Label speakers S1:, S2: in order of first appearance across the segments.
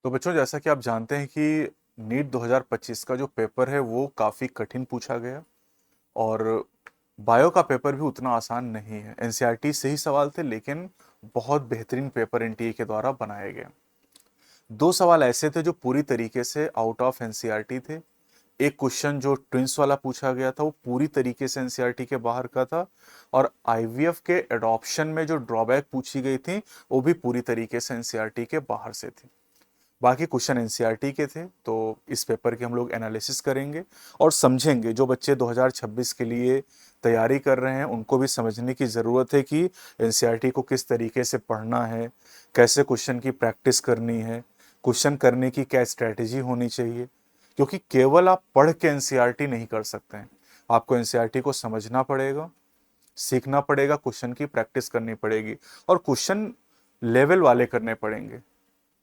S1: तो बच्चों, जैसा कि आप जानते हैं कि नीट 2025 का जो पेपर है वो काफ़ी कठिन पूछा गया। और बायो का पेपर भी उतना आसान नहीं है। एनसीईआरटी से ही सवाल थे, लेकिन बहुत बेहतरीन पेपर एनटीए के द्वारा बनाए गए। दो सवाल ऐसे थे जो पूरी तरीके से आउट ऑफ एनसीईआरटी थे। एक क्वेश्चन जो ट्विंस वाला पूछा गया था वो पूरी तरीके से एनसीईआरटी के बाहर का था। और आईवीएफ के एडॉप्शन में जो ड्रॉबैक पूछी गई थी वो भी पूरी तरीके से एनसीईआरटी के बाहर से थी। बाकी क्वेश्चन एनसीईआरटी के थे। तो इस पेपर की हम लोग एनालिसिस करेंगे और समझेंगे। जो बच्चे 2026 के लिए तैयारी कर रहे हैं उनको भी समझने की ज़रूरत है कि एनसीईआरटी को किस तरीके से पढ़ना है, कैसे क्वेश्चन की प्रैक्टिस करनी है, क्वेश्चन करने की क्या स्ट्रैटेजी होनी चाहिए। क्योंकि केवल आप पढ़ के एनसीईआरटी नहीं कर सकते हैं। आपको एनसीईआरटी को समझना पड़ेगा, सीखना पड़ेगा, क्वेश्चन की प्रैक्टिस करनी पड़ेगी और क्वेश्चन लेवल वाले करने पड़ेंगे।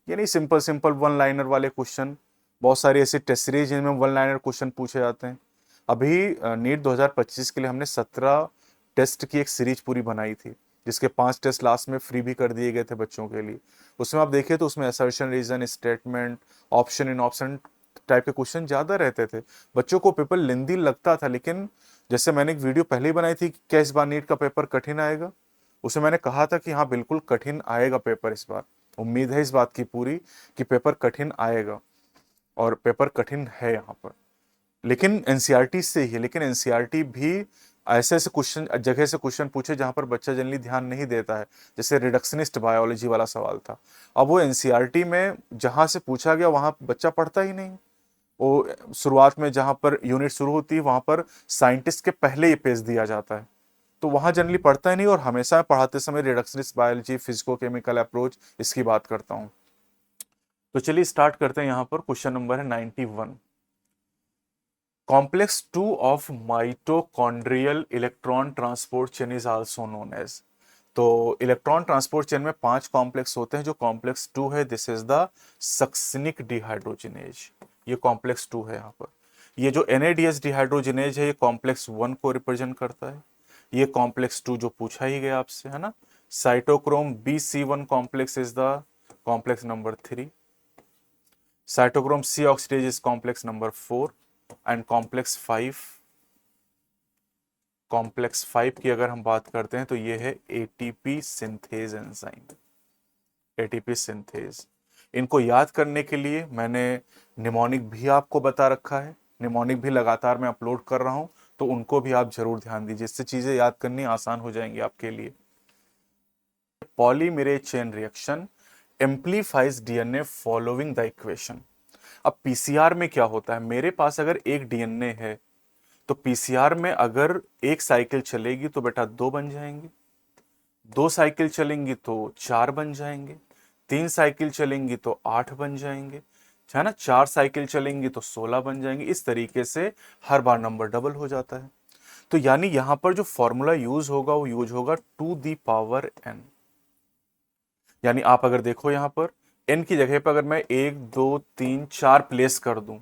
S1: ये नहीं सिंपल सिंपल वन लाइनर वाले क्वेश्चन। बहुत सारी ऐसी टेस्ट सीरीज जिनमें वन लाइनर क्वेश्चन पूछे जाते हैं। अभी नीट 2025 के लिए हमने 17 टेस्ट की एक सीरीज पूरी बनाई थी, जिसके 5 टेस्ट लास्ट में फ्री भी कर दिए गए थे बच्चों के लिए। उसमें आप देखिए तो उसमें assertion, reason, statement, option in option type के क्वेश्चन ज़्यादा रहते थे। बच्चों को पेपर लेंदी लगता था, लेकिन जैसे मैंने एक वीडियो पहले ही बनाई थी कि क्या इस बार नीट का पेपर कठिन आएगा, उसमें मैंने कहा था कि हाँ बिल्कुल कठिन आएगा पेपर इस बार। उम्मीद है इस बात की पूरी कि पेपर कठिन आएगा, और पेपर कठिन है यहाँ पर। लेकिन एनसीईआरटी से ही है, लेकिन एनसीईआरटी भी ऐसे ऐसे क्वेश्चन जगह से क्वेश्चन पूछे जहां पर बच्चा जनरली ध्यान नहीं देता है। जैसे रिडक्शनिस्ट बायोलॉजी वाला सवाल था। अब वो एनसीईआरटी में जहां से पूछा गया वहां बच्चा पढ़ता ही नहीं। वो शुरुआत में जहां पर यूनिट शुरू होती है वहां पर साइंटिस्ट के पहले ही पेज दिया जाता है, तो वहां जनरली पढ़ता ही नहीं। और हमेशा पढ़ाते समय reductionist biology, physico chemical approach, इसकी बात करता हूं। तो चलिए स्टार्ट करते हैं। यहां पर क्वेश्चन नंबर है 91। Complex 2 of mitochondrial electron transport chain is also known as. तो इलेक्ट्रॉन ट्रांसपोर्ट चेन में 5 कॉम्प्लेक्स होते हैं। जो कॉम्प्लेक्स 2 है, this is the succinic dehydrogenase. ये कॉम्प्लेक्स 2 है। यहाँ पर ये जो एनएडीएस डिहाइड्रोजिनेज है ये कॉम्प्लेक्स 1 को रिप्रेजेंट करता है। ये कॉम्प्लेक्स 2 जो पूछा ही गया आपसे, है ना। Cytochrome BC1 complex is the complex number 3। Cytochrome C oxidase is complex number 4। And complex 5 की अगर हम बात करते हैं तो ये है ATP synthase enzyme. ATP synthase. इनको याद करने के लिए मैंने निमोनिक भी आपको बता रखा है। निमोनिक भी लगातार मैं अपलोड कर रहा हूं, तो उनको भी आप जरूर ध्यान दीजिए। इससे चीजें याद करनी आसान हो जाएंगी आपके लिए। Polymerase chain reaction amplifies DNA following the equation. अब पीसीआर में क्या होता है, मेरे पास अगर एक डीएनए है तो पीसीआर में अगर एक साइकिल चलेगी तो बेटा 2 बन जाएंगे, 2 साइकिल चलेंगी तो 4 बन जाएंगे, 3 साइकिल चलेंगी तो 8 बन जाएंगे, है ना। 4 साइकिल चलेंगी तो 16 बन जाएंगे। इस तरीके से हर बार नंबर डबल हो जाता है। तो यानी यहां पर जो फॉर्मूला यूज होगा वो यूज होगा टू दी पावर n। यानी आप अगर देखो यहां पर n की जगह पर अगर मैं 1 2 3 4 प्लेस कर दूं,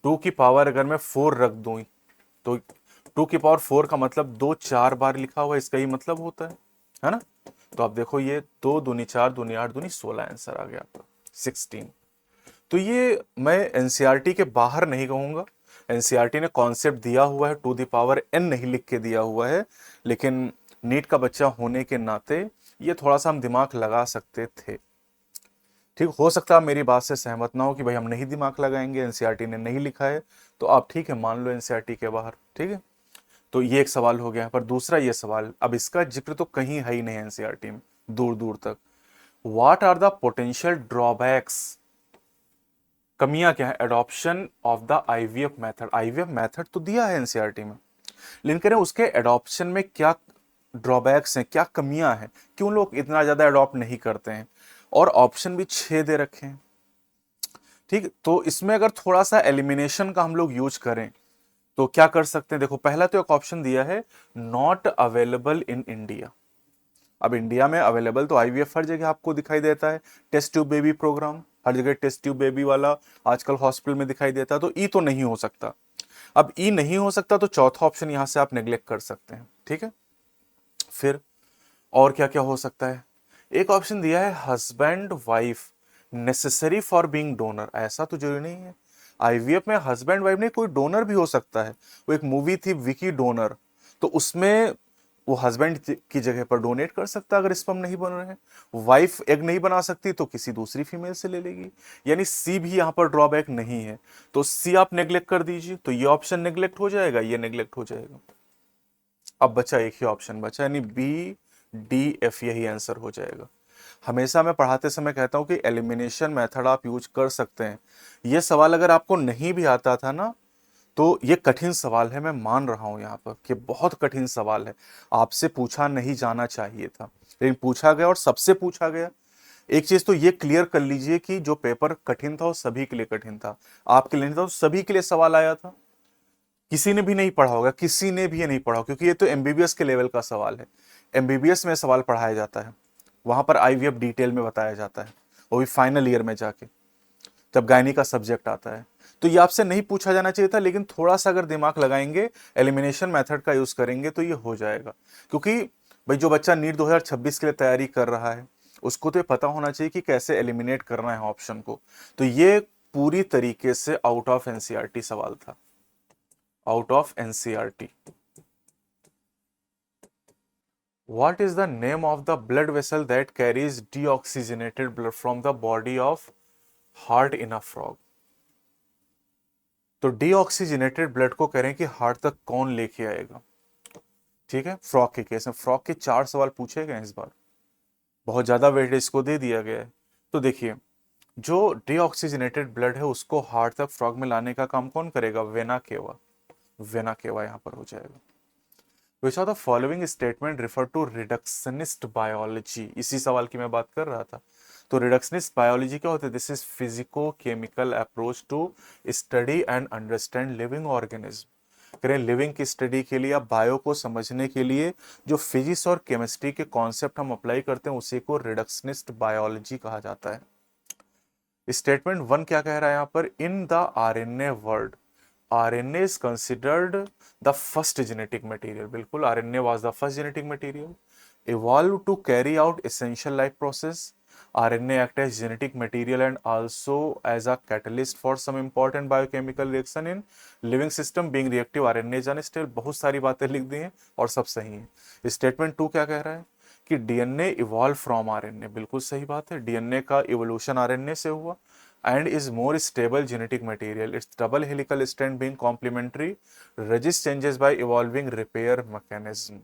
S1: 2 की पावर अगर मैं 4 रख दूं, तो 2 की पावर 4 का मतलब 2 4 बार लिखा हुआ है, इसका ही मतलब होता है ना। तो आप देखो ये 2 दूनी 4 दूनी 8 दूनी 16 आंसर आ गया आपका 16। तो ये मैं एनसीईआरटी के बाहर नहीं कहूंगा। एनसीईआरटी ने कॉन्सेप्ट दिया हुआ है, टू द पावर n नहीं लिख के दिया हुआ है। लेकिन नीट का बच्चा होने के नाते ये थोड़ा सा हम दिमाग लगा सकते थे। ठीक, हो सकता है आप मेरी बात से सहमत ना हो कि भाई हम नहीं दिमाग लगाएंगे, एनसीईआरटी ने नहीं लिखा है। तो आप ठीक है मान लो एनसीईआरटी के बाहर, ठीक है। तो ये एक सवाल हो गया। पर दूसरा ये सवाल, अब इसका जिक्र तो कहीं है ही नहीं एनसीईआरटी में, दूर दूर तक। What are the potential drawbacks, कमियां क्या है, adoption of the IVF method. IVF method तो दिया है एनसीईआरटी में, लेकिन कह रहे हैं उसके एडॉप्शन में क्या ड्रॉबैक्स हैं, क्या कमियां हैं, क्यों लोग इतना ज्यादा अडॉप्ट नहीं करते हैं। और ऑप्शन भी 6 दे रखे हैं। ठीक, तो इसमें अगर थोड़ा सा एलिमिनेशन का हम लोग यूज करें तो क्या कर सकते हैं। देखो पहला तो एक ऑप्शन दिया है, नॉट अवेलेबल इन इंडिया। अब इंडिया में अवेलेबल तो आईवीएफ हर जगह आपको दिखाई देता है। टेस्ट ट्यूब बेबी प्रोग्राम हर जगह, टेस्ट ट्यूब बेबी वाला आजकल हॉस्पिटल में दिखाई देता है। तो ई तो नहीं हो सकता। अब ई नहीं हो सकता तो चौथा ऑप्शन यहां से आप नेग्लेक्ट कर सकते हैं, ठीक है। फिर और क्या क्या हो सकता है। एक ऑप्शन दिया है husband wife necessary for being donor, ऐसा तो जरूरी नहीं है। आईवीएफ में हस्बैंड वाइफ नहीं, कोई डोनर भी हो सकता है। वो एक मूवी थी विकी डोनर, तो उसमें वो हस्बैंड की जगह पर डोनेट कर सकता है अगर स्पर्म नहीं बन रहे हैं। वाइफ एग नहीं बना सकती तो किसी दूसरी फीमेल से ले लेगी। यानी सी भी यहां पर ड्रॉबैक नहीं है, तो सी आप नेग्लेक्ट कर दीजिए, तो ये ऑप्शन नेग्लेक्ट हो जाएगा, ये नेग्लेक्ट हो जाएगा। अब बचा एक ही ऑप्शन बचा, यानी बी डी एफ, यही आंसर हो जाएगा। हमेशा मैं पढ़ाते समय कहता हूं कि एलिमिनेशन मेथड आप यूज कर सकते हैं। ये सवाल अगर आपको नहीं भी आता था ना, तो ये कठिन सवाल है, मैं मान रहा हूं यहां पर कि बहुत कठिन सवाल है, आपसे पूछा नहीं जाना चाहिए था, लेकिन पूछा गया और सबसे पूछा गया। एक चीज तो ये क्लियर कर लीजिए कि जो पेपर कठिन था वो सभी के लिए कठिन था, आपके लिए नहीं था, तो सभी के लिए सवाल आया था। किसी ने भी नहीं पढ़ा होगा, किसी ने भी ये नहीं पढ़ा, क्योंकि ये तो एमबीबीएस के लेवल का सवाल है। एमबीबीएस में सवाल पढ़ाया जाता है, वहां पर आईवीएफ डिटेल में बताया जाता है, वो भी फाइनल ईयर में जाके, जब गायनी का सब्जेक्ट आता है। तो ये आपसे नहीं पूछा जाना चाहिए था, लेकिन थोड़ा सा अगर दिमाग लगाएंगे, एलिमिनेशन मेथड का यूज करेंगे तो ये हो जाएगा। क्योंकि भाई जो बच्चा नीट 2026 के लिए तैयारी कर रहा है, उसको तो ये पता होना चाहिए कि कैसे एलिमिनेट करना है ऑप्शन को। तो ये पूरी तरीके से आउट ऑफ एनसीईआरटी सवाल था, out of NCERT. What is the name of the blood vessel that carries deoxygenated blood from the body of heart in a frog? तो डीऑक्सीजनेटेड ब्लड को कह रहे हैं कि हार्ट तक कौन लेके आएगा। ठीक है, फ्रॉग के केस में फ्रॉग के 4 सवाल पूछे गए इस बार, बहुत ज्यादा वेट इसको दे दिया गया है। तो देखिए, जो डीऑक्सीजनेटेड ब्लड है उसको हार्ट तक फ्रॉग में लाने का काम कौन करेगा, वेना केवा। वेना केवा यहां पर हो जाएगा। Which of the following statement refer to reductionist biology, इसी सवाल की मैं बात कर रहा था। तो रिडक्शनिस्ट बायोलॉजी क्या होता है, this is physico chemical approach to study and understand living organism. करें लिविंग की स्टडी के लिए या बायो को समझने के लिए जो फिजिक्स और केमिस्ट्री के कॉन्सेप्ट हम अप्लाई करते हैं उसी को रिडक्शनिस्ट बायोलॉजी कहा जाता है। स्टेटमेंट 1 क्या कह रहा है यहां पर, in the RNA world, RNA is considered the first genetic material, बिल्कुल RNA was the first genetic material, evolved to carry out essential life process. RNA act as genetic material and also as a catalyst for some important biochemical reaction in living system being reactive RNA जाने still बहुत सारी बातें लिख दी हैं और सब सही है। स्टेटमेंट 2 क्या कह रहा है कि डीएनए इवॉल्व फ्रॉम आरएनए, बिल्कुल सही बात है, डीएनए का इवोल्यूशन आरएनए से हुआ। and is more stable genetic material. Its double helical strand being complementary, resist changes by evolving repair mechanism.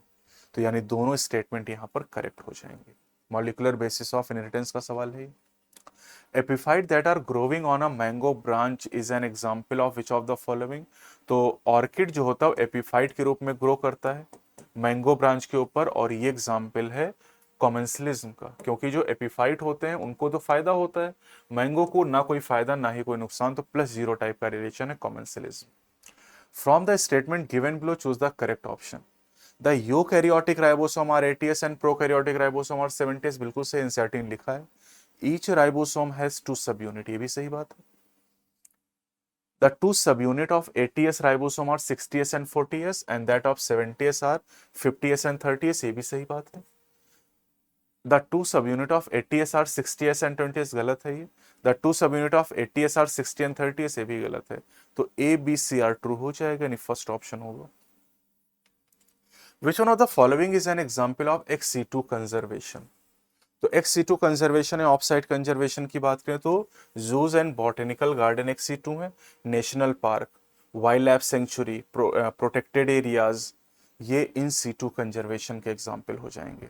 S1: तो यानी दोनों स्टेटमेंट यहां पर करेक्ट हो जाएंगे। मॉलिकुलर बेसिस ऑफ इनहेरिटेंस का सवाल है। Epiphyte that are growing on a mango branch is an example of which of the following. तो ऑर्किड जो होता है वो एपिफाइट के रूप में ग्रो करता है मैंगो ब्रांच के ऊपर, और ये एग्जाम्पल है कॉमेंसलिज्म का, क्योंकि जो एपिफाइट होते हैं उनको तो फायदा होता है, मैंगो को ना कोई फायदा ना ही कोई नुकसान, तो +0 टाइप का रिलेशन है commensalism. From the statement given below choose the correct option. The eukaryotic ribosome are 80s and prokaryotic ribosome are 70s, बिल्कुल सही, एनसीईआरटी ने लिखा है। ईच राइबोसोम हैज 2 सब यूनिट, ये भी सही बात है। The 2 subunit of 80s ribosome are 60s and 40s and that of 70s are 50s and 30s, ये भी सही बात है। The 2 subunit of 80s are 60s and 20s, गलत है ये। The 2 subunit of 80s are 60 and 30s, ये भी गलत है। तो A, B, C are true हो जाएगा, यानी फर्स्ट ऑप्शन होगा। Which one of the following is an example of ex situ conservation? तो एक्स सीटू कंजर्वेशन है, ऑफ साइट कंजर्वेशन की बात करें तो zoos and botanical garden ex situ है, national park, wildlife sanctuary, protected areas, ये in situ conservation के example हो जाएंगे।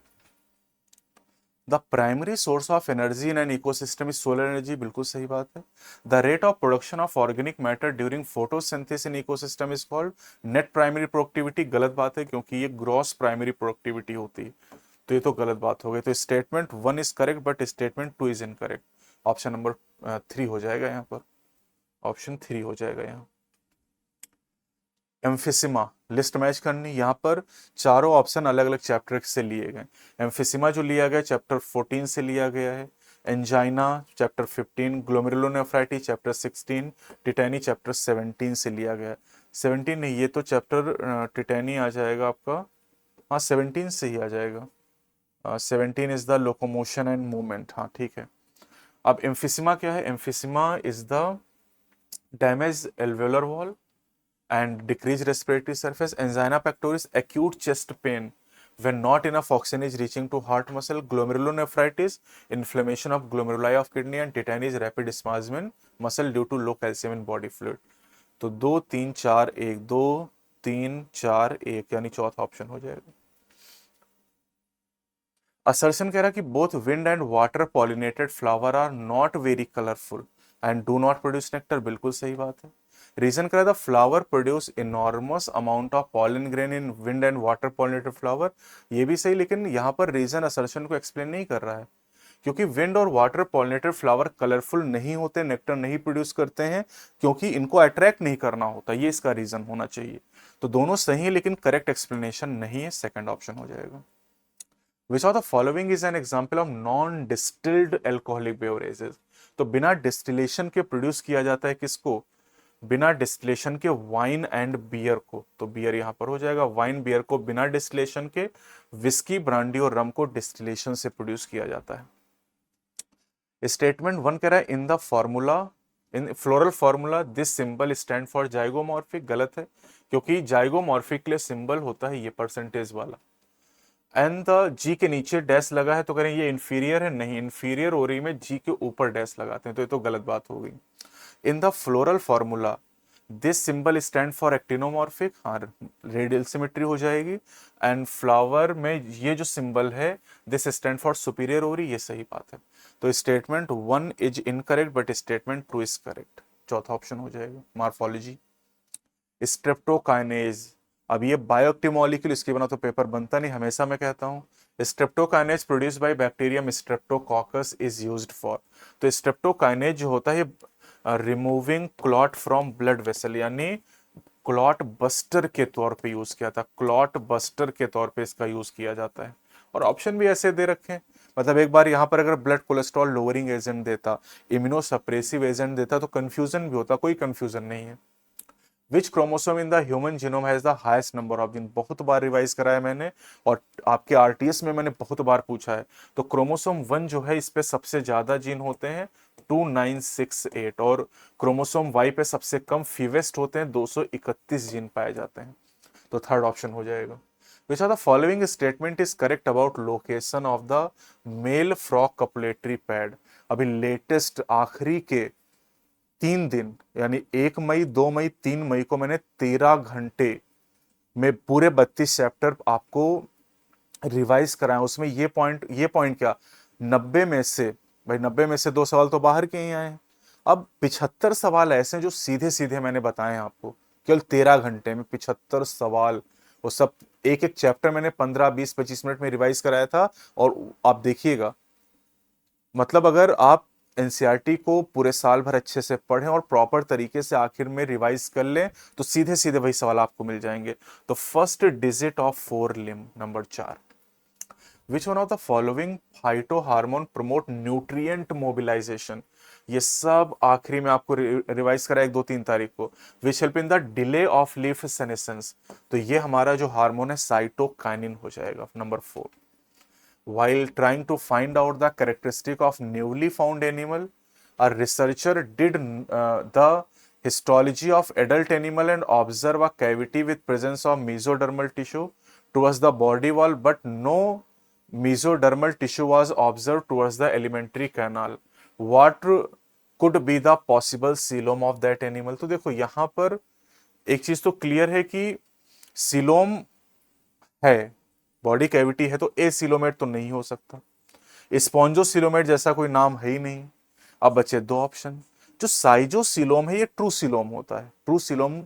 S1: The primary source of energy in an ecosystem is solar energy, बिल्कुल सही बात है। The rate of production of organic matter during photosynthesis in ecosystem is called net primary productivity, गलत बात है क्योंकि ये ग्रॉस प्राइमरी प्रोडक्टिविटी होती है, तो ये तो गलत बात हो गई। तो statement 1 is correct but statement 2 is incorrect. Option number 3 हो जाएगा यहाँ पर, ऑप्शन 3 हो जाएगा यहाँ। एम्फिसिमा लिस्ट मैच करनी, यहाँ पर चारों ऑप्शन अलग अलग चैप्टर से लिए गए। एम्फिसिमा जो लिया गया चैप्टर 14 से लिया गया है, angina chapter 15, glomerulonephritis chapter 16, tetany chapter 17 से लिया गया। 17 नहीं, ये तो चैप्टर टिटैनी आ जाएगा आपका, हाँ 17 से ही आ जाएगा। 17 is the locomotion and movement, हाँ ठीक है। अब एम्फिसिमा क्या है? Emphysema is the damage alveolar wall and decreased respiratory surface. Angina pectoris, acute chest pain when not enough oxygen is reaching to heart muscle. Glomerulonephritis, inflammation of glomeruli of kidney, and tetany is rapid spasm in muscle due to low calcium in body fluid. तो 2 3 4 1 2 3 4 1 यानी चौथा option हो जाएगा। Assertion कह रहा है कि both wind and water pollinated flower are not very colourful and do not produce nectar. बिल्कुल सही बात है। रीजन कह रहा है the flower produce enormous amount of pollen grain in wind and water pollinated flower. ये भी सही, लेकिन यहाँ पर रीजन असर्शन को एक्सप्लेन नहीं कर रहा है, क्योंकि विंड और वाटर पॉलिनेटेड फ्लावर कलरफुल नहीं होते, नेक्टर नहीं प्रोड्यूस करते हैं, क्योंकि इनको अट्रैक्ट नहीं करना होता। ये इसका रीजन होना चाहिए। तो दोनों सही है, लेकिन करेक्ट एक्सप्लेनेशन नहीं है, सेकंड ऑप्शन हो जाएगा। Which of the following is an example of non-distilled alcoholic beverages? तो बिना डिस्टिलेशन के प्रोड्यूस किया जाता है किसको? बिना डिस्टिलेशन के वाइन एंड बियर को। तो बियर यहां पर हो जाएगा। वाइन बियर को बिना डिस्टिलेशन के, विस्की ब्रांडी और रम को डिस्टिलेशन से प्रोड्यूस किया जाता है। स्टेटमेंट 1 कह रहा है in the formula, in floral formula this symbol stand for zygomorphic. गलत है, क्योंकि जाइगोमॉर्फिक के लिए सिंबल होता है ये परसेंटेज वाला। एंड द जी के नीचे डैश लगा है तो करें ये इंफीरियर है? नहीं, इंफीरियर ओरी में जी के ऊपर डैश लगाते हैं, तो ये तो गलत बात हो गई। In the floral formula this symbol stand for actinomorphic, हाँ रेडियल सिमेट्री हो जाएगी। एंड फ्लावर में ये जो सिंबल है दिस स्टैंड फॉर सुपीरियर ओरी, ये सही बात है। तो statement 1 is incorrect but statement 2 is correct. चौथा ऑप्शन हो जाएगा मॉर्फोलॉजी। स्ट्रेप्टोकाइनेज, अब ये बायोएक्टिव मॉलिक्यूल, इसके बिना तो पेपर बनता नहीं, हमेशा मैं कहता हूं। Streptokinase produced by bacterium streptococcus is used for. तो स्ट्रेप्टोकाइनेज जो होता है removing clot from blood vessel, यानी क्लॉट बस्टर के तौर पे यूज किया था। क्लॉट बस्टर के तौर पे इसका यूज किया जाता है। और ऑप्शन भी ऐसे दे रखे हैं, मतलब एक बार यहां पर अगर ब्लड कोलेस्ट्रॉल लोअरिंग एजेंट देता, इम्यूनोसप्रेसिव एजेंट देता, तो कंफ्यूजन भी होता। कोई कंफ्यूजन नहीं है। Which chromosome in the human genome has the highest number of gene? बहुत बार रिवाइज कराया मैंने, और आपके आरटीएस में मैंने बहुत बार पूछा है। तो क्रोमोसोम 1 जो है, इस पे सबसे ज्यादा जीन होते हैं 2968, और क्रोमोसोम वाई पे सबसे कम फीवेस्ट होते हैं 231 जीन पाए जाते हैं। तो थर्ड ऑप्शन हो जाएगा। Which are the following statement is correct about location of the male frog copulatory pad? अभी लेटेस्ट आखिरी के 3 दिन, यानी 1 मई 2 मई 3 मई को मैंने 13 घंटे में पूरे 32 चैप्टर आपको रिवाइज कराए। उसमें ये पॉइंट क्या, 90 में से, भाई 90 में से 2 सवाल तो बाहर के ही आए हैं। अब 75 सवाल ऐसे हैं जो सीधे सीधे मैंने बताए आपको, केवल 13 घंटे में 75 सवाल। वो सब एक एक चैप्टर मैंने 15 20 25 मिनट में रिवाइज कराया था। और आप देखिएगा, मतलब अगर आप एनसीईआरटी को पूरे साल भर अच्छे से पढ़ें और प्रॉपर तरीके से आखिर में रिवाइज कर लें, तो सीधे सीधे वही सवाल आपको मिल जाएंगे। तो first digit of 4 limb, number 4। Which one of the following phyto hormone promote nutrient mobilisation? ये सब आखिरी में आपको रिवाइज करा 1 2 3 तारीख को। Which help in the delay of leaf senescence? तो ये हमारा जो हार्मोन है साइटोकाइनिन हो जाएगा, number 4। While trying to find out the characteristic of newly found animal, a researcher did the histology of adult animal and observe a cavity with presence of mesodermal tissue towards the body wall, but no mesodermal tissue was observed towards the alimentary canal. What could be the possible coelom of that animal? तो देखो यहाँ पर एक चीज तो clear है कि coelom है, बॉडी कैविटी है, तो एसिलोमेट तो नहीं हो सकता। स्पॉन्जोसिलोमेट जैसा कोई नाम है ही नहीं। अब बचे 2 ऑप्शन। जो साइजोसिलोम है ये ट्रू सिलोम होता है। ट्रू सिलोम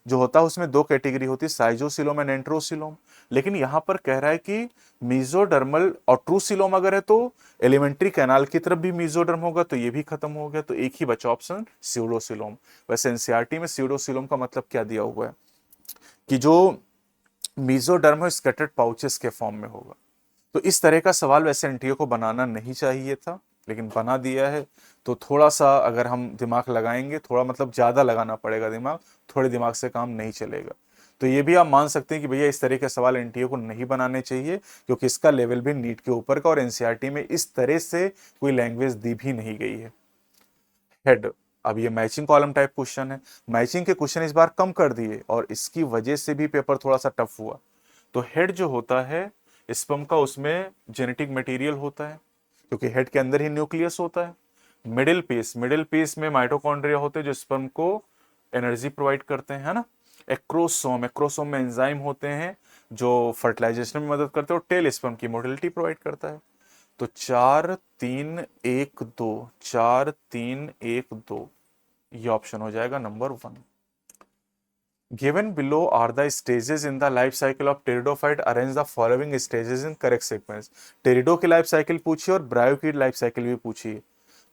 S1: जो होता है उसमें 2 कैटेगरी होती है, साइजोसिलोम एंड एंट्रोसिलोम। लेकिन यहां पर कह रहा है कि मीजोडर्मल और ट्रू सिलोम अगर है तो एलिमेंट्री कैनाल की तरफ भी मीजोडर्म होगा, तो ये भी खत्म हो गया। तो एक ही बचा ऑप्शन स्यूडोसिलोम। वैसे एनसीईआरटी में स्यूडोसिलोम का मतलब क्या दिया हुआ है कि जो मीजोडर्म है स्कैटर्ड पाउचेस के फॉर्म में होगा। तो इस तरह का सवाल वैसे एनटीए को बनाना नहीं चाहिए था, लेकिन बना दिया है। तो थोड़ा सा अगर हम दिमाग लगाएंगे, थोड़ा मतलब ज्यादा लगाना पड़ेगा दिमाग, थोड़े दिमाग से काम नहीं चलेगा। तो ये भी आप मान सकते हैं कि भैया इस तरह के सवाल एनटीए को नहीं बनाने चाहिए, क्योंकि इसका लेवल भी नीट के ऊपर का और एनसीईआरटी में इस तरह से कोई लैंग्वेज दी भी नहीं गई है। हेड, अब ये मैचिंग कॉलम टाइप क्वेश्चन है। मैचिंग के क्वेश्चन इस बार कम कर दिए और इसकी वजह से भी पेपर थोड़ा सा टफ हुआ। तो हेड जो होता है स्पर्म का, उसमें जेनेटिक मटेरियल होता है, क्योंकि हेड के अंदर ही न्यूक्लियस होता है। मिडिल पीस में माइटोकॉन्ड्रिया होते हैं जो स्पर्म को एनर्जी प्रोवाइड करते हैं, है ना। एक्रोसोम में एंजाइम होते हैं जो फर्टिलाइजेशन में मदद करते हैं, और टेल स्पर्म की मोटिलिटी प्रोवाइड करता है। तो 4 3 1 2, 4 3 1 2, ये ऑप्शन हो जाएगा number 1। Given below are the stages in the life cycle of pteridophyte. Arrange the following stages in correct sequence. टेरिडो की लाइफ साइकिल पूछी और ब्रायो की लाइफ साइकिल भी पूछी है,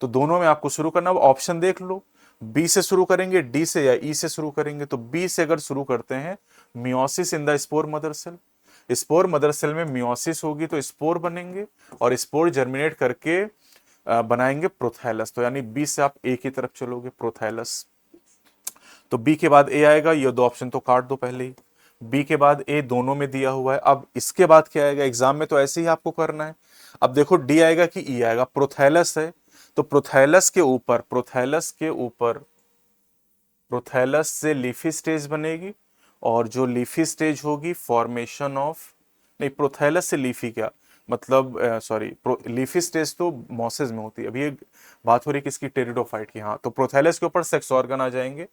S1: तो दोनों में आपको शुरू करना। ऑप्शन देख लो, बी से शुरू करेंगे, डी से, या ई से शुरू करेंगे। तो बी से अगर शुरू करते हैं, meiosis in the spore mother cell. Spore mother cell में मियोसिस होगी तो स्पोर बनेंगे, और स्पोर जर्मिनेट करके बनाएंगे प्रोथैलस। तो यानी बी से आप ए की तरफ चलोगे, प्रोथैलस। तो बी के बाद ए आएगा, ये दो ऑप्शन तो काट दो पहले ही। बी के बाद ए दोनों में दिया हुआ है। अब इसके बाद क्या आएगा, एग्जाम में तो ऐसे ही आपको करना है। अब देखो डी आएगा कि ई आएगा। प्रोथैलस है तो प्रोथैलस से लीफी स्टेज बनेगी, और जो लीफी स्टेज होगी फॉर्मेशन ऑफ, नहीं प्रोथैलस से लीफी क्या मतलब, सॉरी, लीफी स्टेज तो मॉसेज में होती है। अभी एक बात हो रही है किसकी, टेरिडोफाइट की। हाँ, तो प्रोथैलस के ऊपर सेक्स ऑर्गन आ जाएंगे,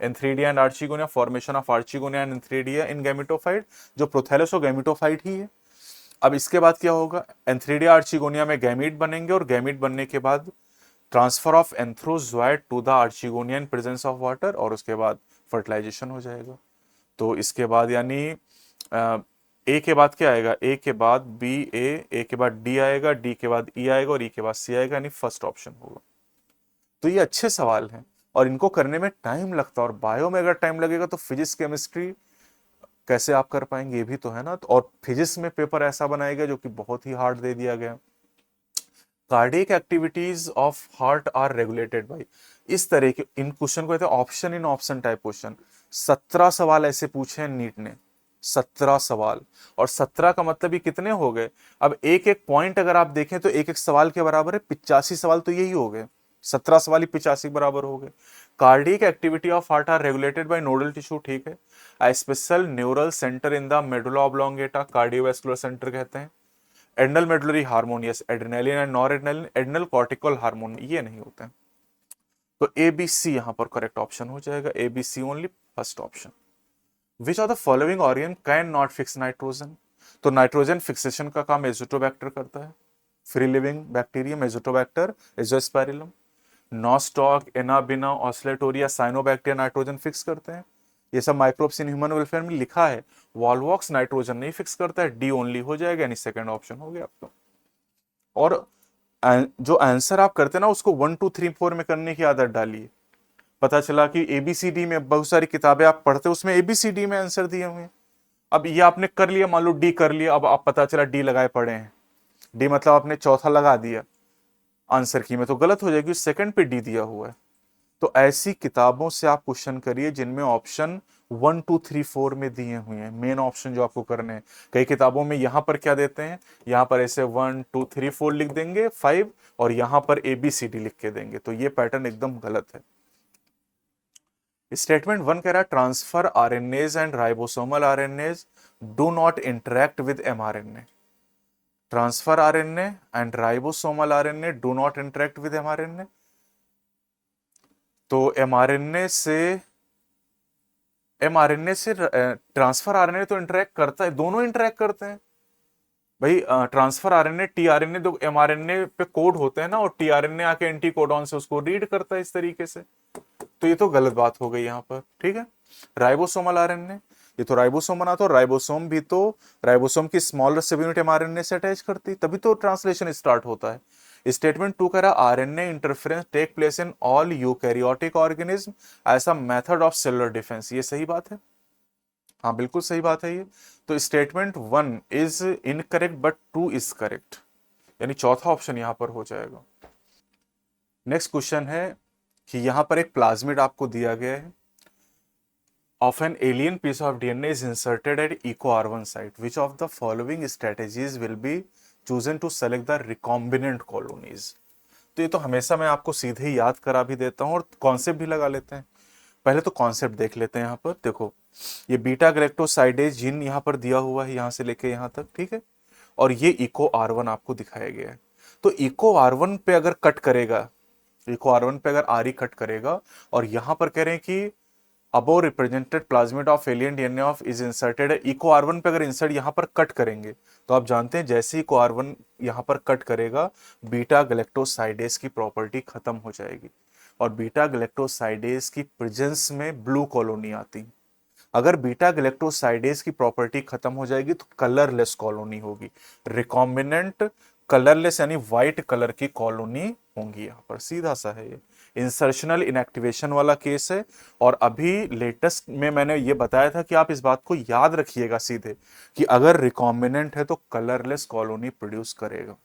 S1: antheridia and archegonia, formation of archegonia and antheridia in gametophyte. जो प्रोथैलस हो गैमेटोफाइट ही है। अब इसके बाद क्या होगा, एंथ्रीडिया आर्चिगोनिया में गैमीट बनेंगे, और गैमीट बनने के बाद transfer of antherozoid to the archegonia in presence of water, और उसके बाद फर्टिलाइजेशन हो जाएगा। तो इसके बाद यानी ए के बाद क्या आएगा, ए के बाद बी, ए के बाद डी आएगा, डी के बाद ई आएगा, और ई के बाद सी आएगा, यानी फर्स्ट ऑप्शन होगा। तो ये अच्छे सवाल हैं और इनको करने में टाइम लगता है, और बायो में अगर टाइम लगेगा तो फिजिक्स केमिस्ट्री कैसे आप कर पाएंगे, ये भी तो है ना। और फिजिक्स में पेपर ऐसा बनाएगा जो कि बहुत ही हार्ड दे दिया गया। Cardiac activities of heart are regulated by, इस तरह के इन क्वेश्चन को कहते हैं option in option type question. 17 सवाल ऐसे पूछे हैं नीट ने, 17 सवाल, और 17 का मतलब ही कितने हो गए। अब एक एक पॉइंट अगर आप देखें तो एक एक सवाल के बराबर है 85 सवाल, तो यही हो गए 17 सवाल ही 85 बराबर हो गए। Cardiac activity of heart are regulated by nodal tissue, ठीक है। A special neural centre in the medulla oblongata, cardiovascular centre कहते हैं। Adrenal medullary hormone, yes, adrenaline and noradrenaline, adrenal cortical hormone, ये नहीं होते हैं। तो ए बी सी यहां पर करेक्ट ऑप्शन हो जाएगा, A B C only, first option. Which of the following organ can not fix nitrogen, तो नाइट्रोजन फिक्सेशन का काम एजोटोबैक्टर करता है। Free living bacterium Azotobacter, Azospirillum. Nostoc, Anabaena, Oscillatoria, cyanobacteria nitrogen fix करते हैं। ये सब माइक्रोब्स इन ह्यूमन वेलफेयर में लिखा है। वॉलवॉक्स नाइट्रोजन नहीं फिक्स करता है, डी ओनली हो जाएगा, यानी सेकंड ऑप्शन हो गया आपका। और जो आंसर आप करते हैं ना उसको 1 2 3 4 में करने की आदत डालिए। पता चला कि एबीसीडी में बहुत सारी किताबें आप पढ़ते हो उसमें एबीसीडी में आंसर दिए हुए हैं। अब ये आपने कर लिया, मान लो डी कर लिया, अब आप पता चला डी लगाए पड़े हैं। डी मतलब आपने चौथा लगा दिया आंसर की में, तो गलत हो जाएगी, सेकंड पे डी दिया हुआ है। तो ऐसी किताबों से आप क्वेश्चन करिए जिनमें ऑप्शन 1 2 3 4 में दिए हुए हैं, मेन ऑप्शन जो आपको करने हैं। कई किताबों में यहां पर क्या देते हैं, यहां पर ऐसे 1 2 3 4 लिख देंगे 5, और यहां पर ABCD लिख के देंगे, तो ये पैटर्न एकदम गलत है। स्टेटमेंट 1 कह रहा है transfer RNase and ribosomal RNase do not interact with mRNA। Transfer RNA and ribosomal RNA do not interact with mRNA। तो एमआरएनए से ट्रांसफर आरएनए तो इंटरेक्ट करता है, दोनों इंटरेक्ट करते हैं भाई। ट्रांसफर आरएनए टीआरएनए, तो एमआरएनए पे कोड होते हैं ना, और टीआरएनए आके एंटी कोडॉन से उसको रीड करता है इस तरीके से। तो ये तो गलत बात हो गई यहाँ पर, ठीक है। राइबोसोमल आरएनए, ये तो राइबोसोम बनाता, और राइबोसोम भी तो राइबोसोम की स्मॉलर सब यूनिट एमआरएनए से अटैच करती, तभी तो ट्रांसलेशन स्टार्ट होता है। स्टेटमेंट 2 कह रहा RNA interference take place in all eukaryotic organism as a method of cellular defence, ये सही बात है। हाँ बिल्कुल सही बात है ये। तो statement 1 is incorrect but 2 is correct, यानी चौथा ऑप्शन यहां पर हो जाएगा। नेक्स्ट क्वेश्चन है कि यहां पर एक प्लाज्मिड आपको दिया गया है, of an alien piece of DNA is inserted at EcoR1 site, which of the following strategies will be chosen to select the recombinant colonies? तो ये तो हमेशा मैं आपको सीधे ही याद करा भी देता हूं और कॉन्सेप्ट भी लगा लेते हैं। पहले तो कॉन्सेप्ट देख लेते हैं। यहां पर देखो, ये बीटा गैलेक्टोसाइडेज जीन यहां पर दिया हुआ है, यहां से लेके यहां तक, ठीक है। और ये इको R1 आपको दिखाया गया है। तो इको R1 पे अगर कट करेगा, इको R1 पे अगर आर कट करेगा, और यहां पर कह रहे हैं कि above represented plasmid of alien DNA of is inserted, Eco R1 पे अगर इंसर्ट यहां पर कट करेंगे, तो आप जानते हैं जैसे ही इको R1 यहां पर कट करेगा, बीटा गैलेक्टोसाइडेज की प्रॉपर्टी खत्म हो जाएगी, और बीटा गैलेक्टोसाइडेज की प्रेजेंस में ब्लू कॉलोनी आती। अगर बीटा गैलेक्टोसाइडेज की प्रॉपर्टी खत्म हो जाएगी तो कलरलेस कॉलोनी होगी, रिकॉम्बिनेंट कलरलेस यानी व्हाइट कलर की कॉलोनी होंगी। यहां पर सीधा सा है, ये इंसर्शनल इनएक्टिवेशन वाला केस है। और अभी लेटेस्ट में मैंने ये बताया था कि आप इस बात को याद रखिएगा सीधे, कि अगर रिकॉम्बिनेंट है तो कलरलेस कॉलोनी प्रोड्यूस करेगा।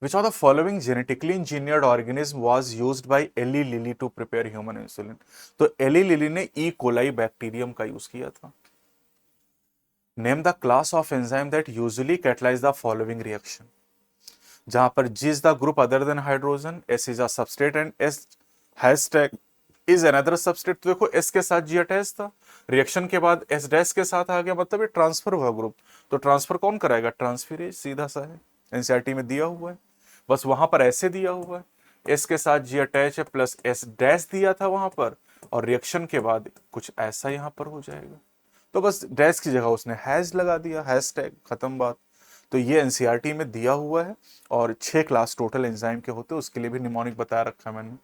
S1: Which of the following genetically engineered organism was used by Eli Lilly to prepare human insulin? तो एली लिली ने ई कोलाई बैक्टीरियम का यूज किया था। Name the class of enzyme that usually catalyse the following reaction, जहां पर G is the group other than hydrogen, S is a substrate and S hashtag is another substrate. तो देखो S के साथ G attach था, reaction के बाद S dash के साथ आ गया, मतलब ये ट्रांसफर हुआ ग्रुप। तो ट्रांसफर कौन कराएगा? ट्रांसफरेज, सीधा सा है, एनसीईआरटी में दिया हुआ है। बस वहां पर ऐसे दिया हुआ है, एस के साथ जी अटैच है प्लस एस डैश दिया था वहां पर, और रिएक्शन के बाद कुछ ऐसा यहां पर हो जाएगा। तो बस डैश की जगह उसने हैज लगा दिया, हैश टैग, खत्म बात। तो ये एनसीईआरटी में दिया हुआ है, और 6 क्लास टोटल एंजाइम के होते हैं, उसके लिए भी निमोनिक बताया रखा है मैंने।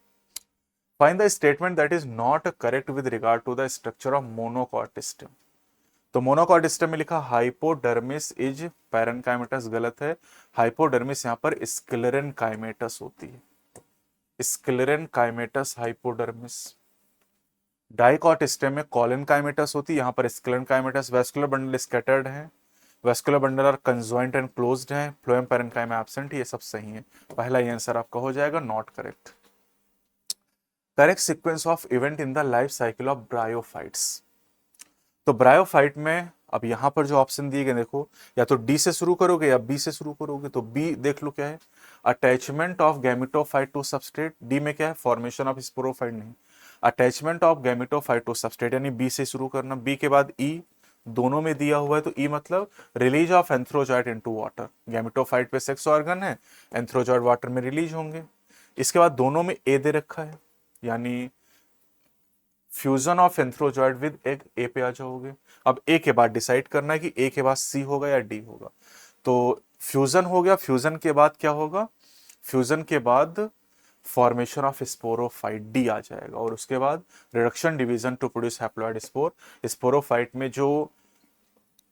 S1: Find the statement that is not correct with regard to the structure of monocot system. तो मोनोकॉट सिस्टम में लिखा हाइपोडर्मिस इज पैरेनकाइमेटस, गलत है। हाइपोडर्मिस यहां पर स्क्लेरन काइमेटस होती है, sclerenchymatous hypodermis. Dicot stem में कॉलन काइमेटस होती है, यहां पर sclerenchymatous. Vascular bundle scattered है, vascular bundle are conjoint and closed है, फ्लोएम पैरेनकाइमा एब्सेंट, ये सब सही है। पहला ये आंसर आपका हो जाएगा not correct. Correct sequence of event in the life cycle of bryophytes. तो ब्रायोफाइट में अब यहां पर जो ऑप्शन दिए गए देखो, या तो डी से शुरू करोगे या बी से शुरू करोगे। तो बी देख लो क्या है, attachment of gametophyte to substrate. D में क्या है, फॉर्मेशन ऑफ स्पोरोफाइट, नहीं, attachment of gametophyte to substrate, यानी बी से शुरू करना। बी के बाद ई, दोनों में दिया हुआ है, तो ई मतलब release of antherozoid into water. Gametophyte पे सेक्स ऑर्गन है, एंथ्रोजॉइड वाटर में रिलीज होंगे। इसके बाद दोनों में ए दे रखा है, यानी fusion of antherozoid with egg, A पे आ जाओगे। अब ए के बाद डिसाइड करना है कि ए के बाद सी होगा या डी होगा। तो फ्यूजन हो गया, फ्यूजन के बाद क्या होगा, फ्यूजन के बाद फॉर्मेशन ऑफ स्पोरोफाइट, डी आ जाएगा। और उसके बाद reduction division to produce haploid spore. Sporophyte में जो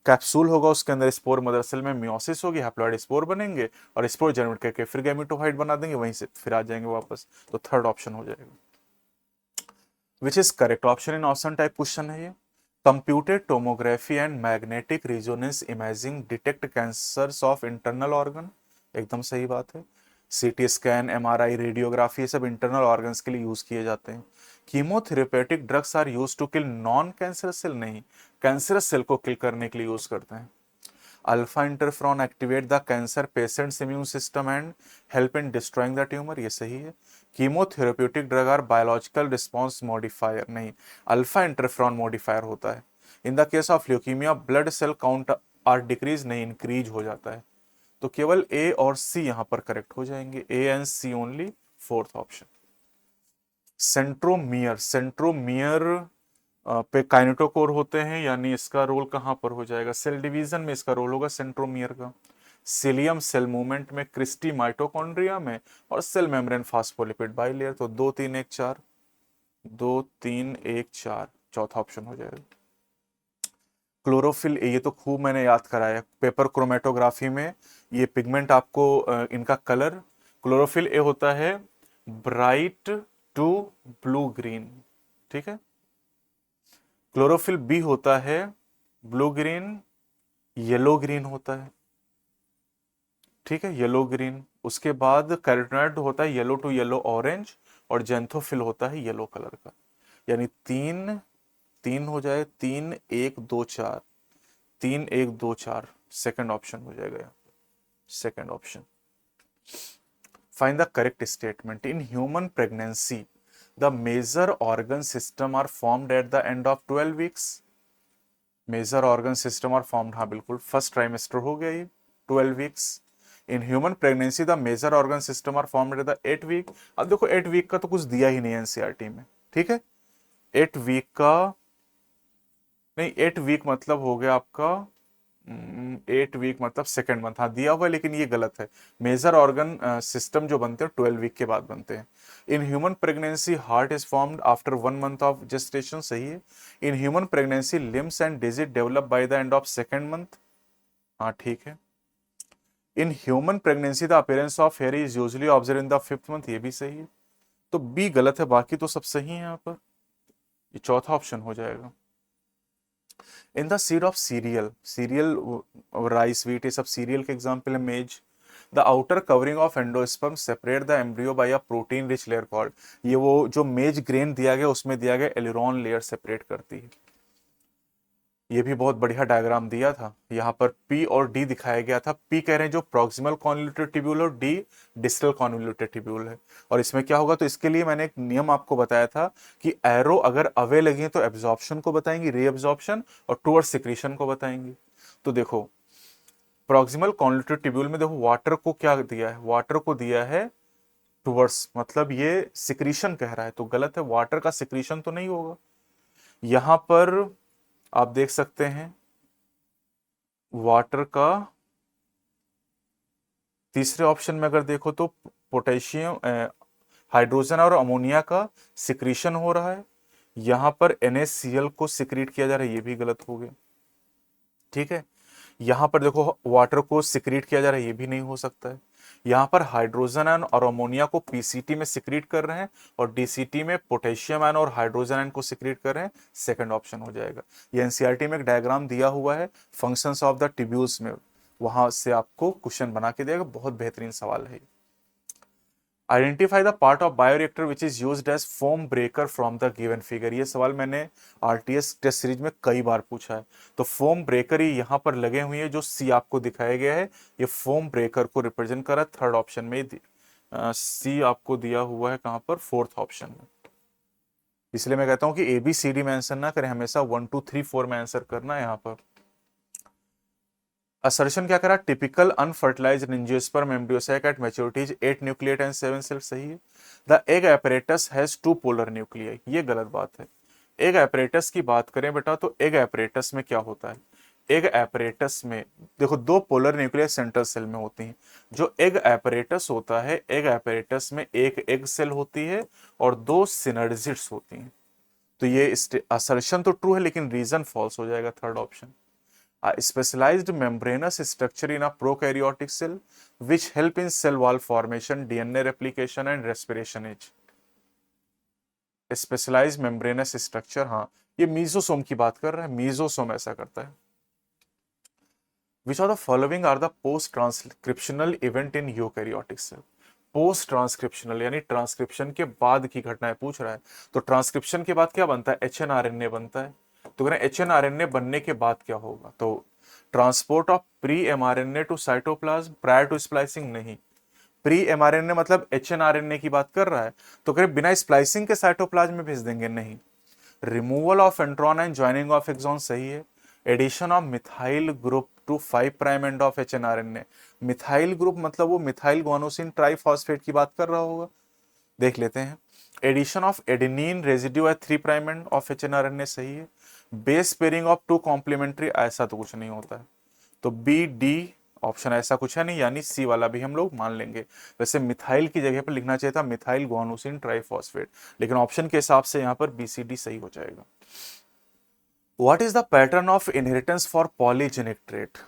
S1: कैप्सूल होगा उसके अंदर स्पोर मदर सेल में मियोसिस होगी, हैप्लॉइड स्पोर बनेंगे, और स्पोर जनरेट करके फिर गैमेटोफाइट बना देंगे, वहीं से फिर आ जाएंगे वापस। तो थर्ड ऑप्शन हो जाएगा। Which is correct option in option type question है ये। Computed tomography and magnetic resonance imaging detect cancers of internal organ, एकदम सही बात है। सीटी स्कैन, एमआरआई, रेडियोग्राफी, ये सब इंटरनल ऑर्गन्स के लिए यूज किए जाते हैं। Chemotherapeutic drugs are use to kill non cancerous cell, नहीं, कैंसरस सेल को किल करने के लिए यूज करते हैं। Alpha interferon activate the cancer patients immune system and help in destroying the tumour, ये सही है। Chemotherapeutic drug are biological response modifier, नहीं, अल्फा इंटरफ्रॉन मॉडिफायर होता है। In the case of leukaemia blood cell count are decrease, नहीं, increase हो जाता है। तो केवल ए और सी यहां पर करेक्ट हो जाएंगे, A and C only, fourth option. Centromere, centromere पे काइनेटोकोर होते हैं, यानी इसका रोल कहां पर हो जाएगा, सेल डिवीजन में इसका रोल होगा सेंट्रोमियर का। सिलियम सेल मूवमेंट में, क्रिस्टी माइटोकॉन्ड्रिया में, और सेल मेम्ब्रेन फास्फोलिपिड बाइलेयर। तो 2 3 1 4, 2 3 1 4, चौथा ऑप्शन हो जाएगा। क्लोरोफिल, ये तो खूब मैंने याद कराया पेपर क्रोमेटोग्राफी में, ये पिगमेंट आपको इनका कलर, क्लोरोफिल ए होता है ब्राइट टू ब्लू ग्रीन, ठीक है। क्लोरोफिल बी होता है ब्लू ग्रीन, येलो ग्रीन होता है, ठीक है, येलो ग्रीन। उसके बाद कैरोटीनॉइड होता है येलो टू येलो ऑरेंज, और जेंथोफिल होता है येलो कलर का। यानी 3 3 हो जाए, 3 1 2 4, 3 1 2 4, सेकंड ऑप्शन हो जाएगा यहाँ, second option. Find the correct statement. In human pregnancy the major organ system are formed at the end of 12 weeks. Major organ system are formed, हाँ बिल्कुल, फर्स्ट ट्राइमेस्टर हो गया ये, 12 weeks. In human pregnancy the major organ system are formed at the 8 week. अब देखो 8 week का तो कुछ दिया ही नहीं है एनसीईआरटी में, ठीक है। 8 वीक का नहीं, 8 वीक मतलब हो गया आपका 8 वीक मतलब सेकेंड मंथ, हाँ दिया हुआ है, लेकिन ये गलत है। मेजर ऑर्गन सिस्टम जो बनते हैं 12 वीक के बाद बनते हैं। इन human pregnancy heart is formed after 1 month of gestation, सही है। इन human pregnancy limbs and digit develop by the end of second month, हाँ ठीक है। इन human pregnancy the appearance of here is usually observe in the 5th month, ये भी सही है। तो बी गलत है, बाकी तो सब सही है यहाँ पर, ये चौथा ऑप्शन हो जाएगा। In the seed of serial, serial rice wheat ये सब सीरियल के एग्जाम्पल है। मेज, the outer covering of endosperm separate the embryo bye a protein rich layer called, ये वो जो मेज ग्रेन दिया गया उसमें दिया गया एलिरॉन लेयर सेपरेट करती है। ये भी बहुत बढ़िया डायग्राम दिया था, यहाँ पर पी और डी दिखाया गया था। पी कह रहे हैं जो प्रॉक्सिमल कॉन्वोल्यूटेड ट्यूब्यूल और डी डिस्टल कॉन्वोल्यूटेड ट्यूब्यूल है। और इसमें क्या होगा, तो इसके लिए मैंने एक नियम आपको बताया था कि एरो अगर अवे लगे तो एब्जॉर्प्शन को बताएंगी, री एब्जॉर्प्शन, और टूवर्ड्स सिक्रीशन को बताएंगी। तो देखो प्रॉक्सिमल कॉन्वोल्यूटेड ट्यूब्यूल में देखो वाटर को क्या दिया है, वाटर को दिया है टूवर्ड्स, मतलब ये सिक्रीशन कह रहा है, तो गलत है, वाटर का सिक्रीशन तो नहीं होगा। यहां पर आप देख सकते हैं वाटर का, तीसरे ऑप्शन में अगर देखो तो पोटेशियम हाइड्रोजन और अमोनिया का सिक्रीशन हो रहा है, यहां पर NaCl को सिक्रीट किया जा रहा है, ये भी गलत हो गया, ठीक है। यहां पर देखो वाटर को सिक्रीट किया जा रहा है, ये भी नहीं हो सकता है। यहां पर हाइड्रोजन आयन और अमोनिया को पीसीटी में सिक्रीट कर रहे हैं और डीसीटी में पोटेशियम आयन और हाइड्रोजन आयन को सिक्रीट कर रहे हैं, सेकंड ऑप्शन हो जाएगा। ये एनसीईआरटी में एक डायग्राम दिया हुआ है फंक्शंस ऑफ द ट्यूब्यूल्स में, वहां से आपको क्वेश्चन बना के देगा, बहुत बेहतरीन सवाल है। Identify the part of bioreactor which is used as foam breaker from the given figure, ये सवाल मैंने आरटीएस टेस्ट सीरीज में कई बार पूछा है। तो फोम ब्रेकर ही यहां पर लगे हुए हैं, जो सी आपको दिखाया गया है, ये फोम ब्रेकर को रिप्रेजेंट कर रहा है। थर्ड ऑप्शन में सी आपको दिया हुआ है, कहां पर, फोर्थ ऑप्शन में। इसलिए मैं कहता हूं कि ABCD में आंसर ना करें, हमेशा 1 2 3 4 में आंसर करना है। यहां पर असर्शन क्या करा, typical unfertilised angiosperm embryo sac at maturity is 8 nucleate and 7 cell, सही है। The egg apparatus has 2 polar nuclei, ये गलत बात है। एग एपरेटस की बात करें बेटा, तो एग एपरेटस में क्या होता है, एग एपरेटस में देखो 2 पोलर न्यूक्लियस सेंट्रल सेल में होती हैं। जो एग एपरेटस होता है, एग एपरेटस में एक एग सेल होती है और 2 सिनर्जिड्स होती हैं। तो ये असर्शन तो ट्रू है, लेकिन रीजन फॉल्स हो जाएगा, third option. A specialized membranous structure in a prokaryotic cell which help in cell wall formation, DNA replication and respiration age. Specialized membranous structure, हाँ ये मीजोसोम की बात कर रहा है, मीजोसोम ऐसा करता है। Which of the following are the post transcriptional event in eukaryotic cell? Post transcriptional यानी ट्रांसक्रिप्शन के बाद की घटनाएं पूछ रहा है। तो ट्रांसक्रिप्शन के बाद क्या बनता है, HNRNA बनता है। तो कह रहे हैं HNRNA बनने के बाद क्या होगा, तो transport of pre mRNA to cytoplasm prior to splicing, नहीं। प्री mRNA मतलब HNRNA की बात कर रहा है, तो कह रहे बिना स्प्लाइसिंग के साइटोप्लाज्म में भेज देंगे, नहीं। Removal of intron and joining of exon, सही है। Addition of methyl group to 5 prime end of HNRNA, methyl group मतलब वो मिथाइल गुआनोसिन ट्राइफॉस्फेट की बात कर रहा होगा, देख लेते हैं। Addition of adenine residue at 3 prime end of HNRNA, सही है। बेस पेयरिंग ऑफ 2 कॉम्प्लीमेंट्री, ऐसा तो कुछ नहीं होता है। तो BD ऑप्शन ऐसा कुछ है नहीं, यानी सी वाला भी हम लोग मान लेंगे। वैसे मिथाइल की जगह पर लिखना चाहिए था मिथाइल गुआनोसिन ट्राइफॉस्फेट, लेकिन ऑप्शन के हिसाब से यहाँ पर BCD सही हो जाएगा। What is the pattern of inheritance for polygenic trait?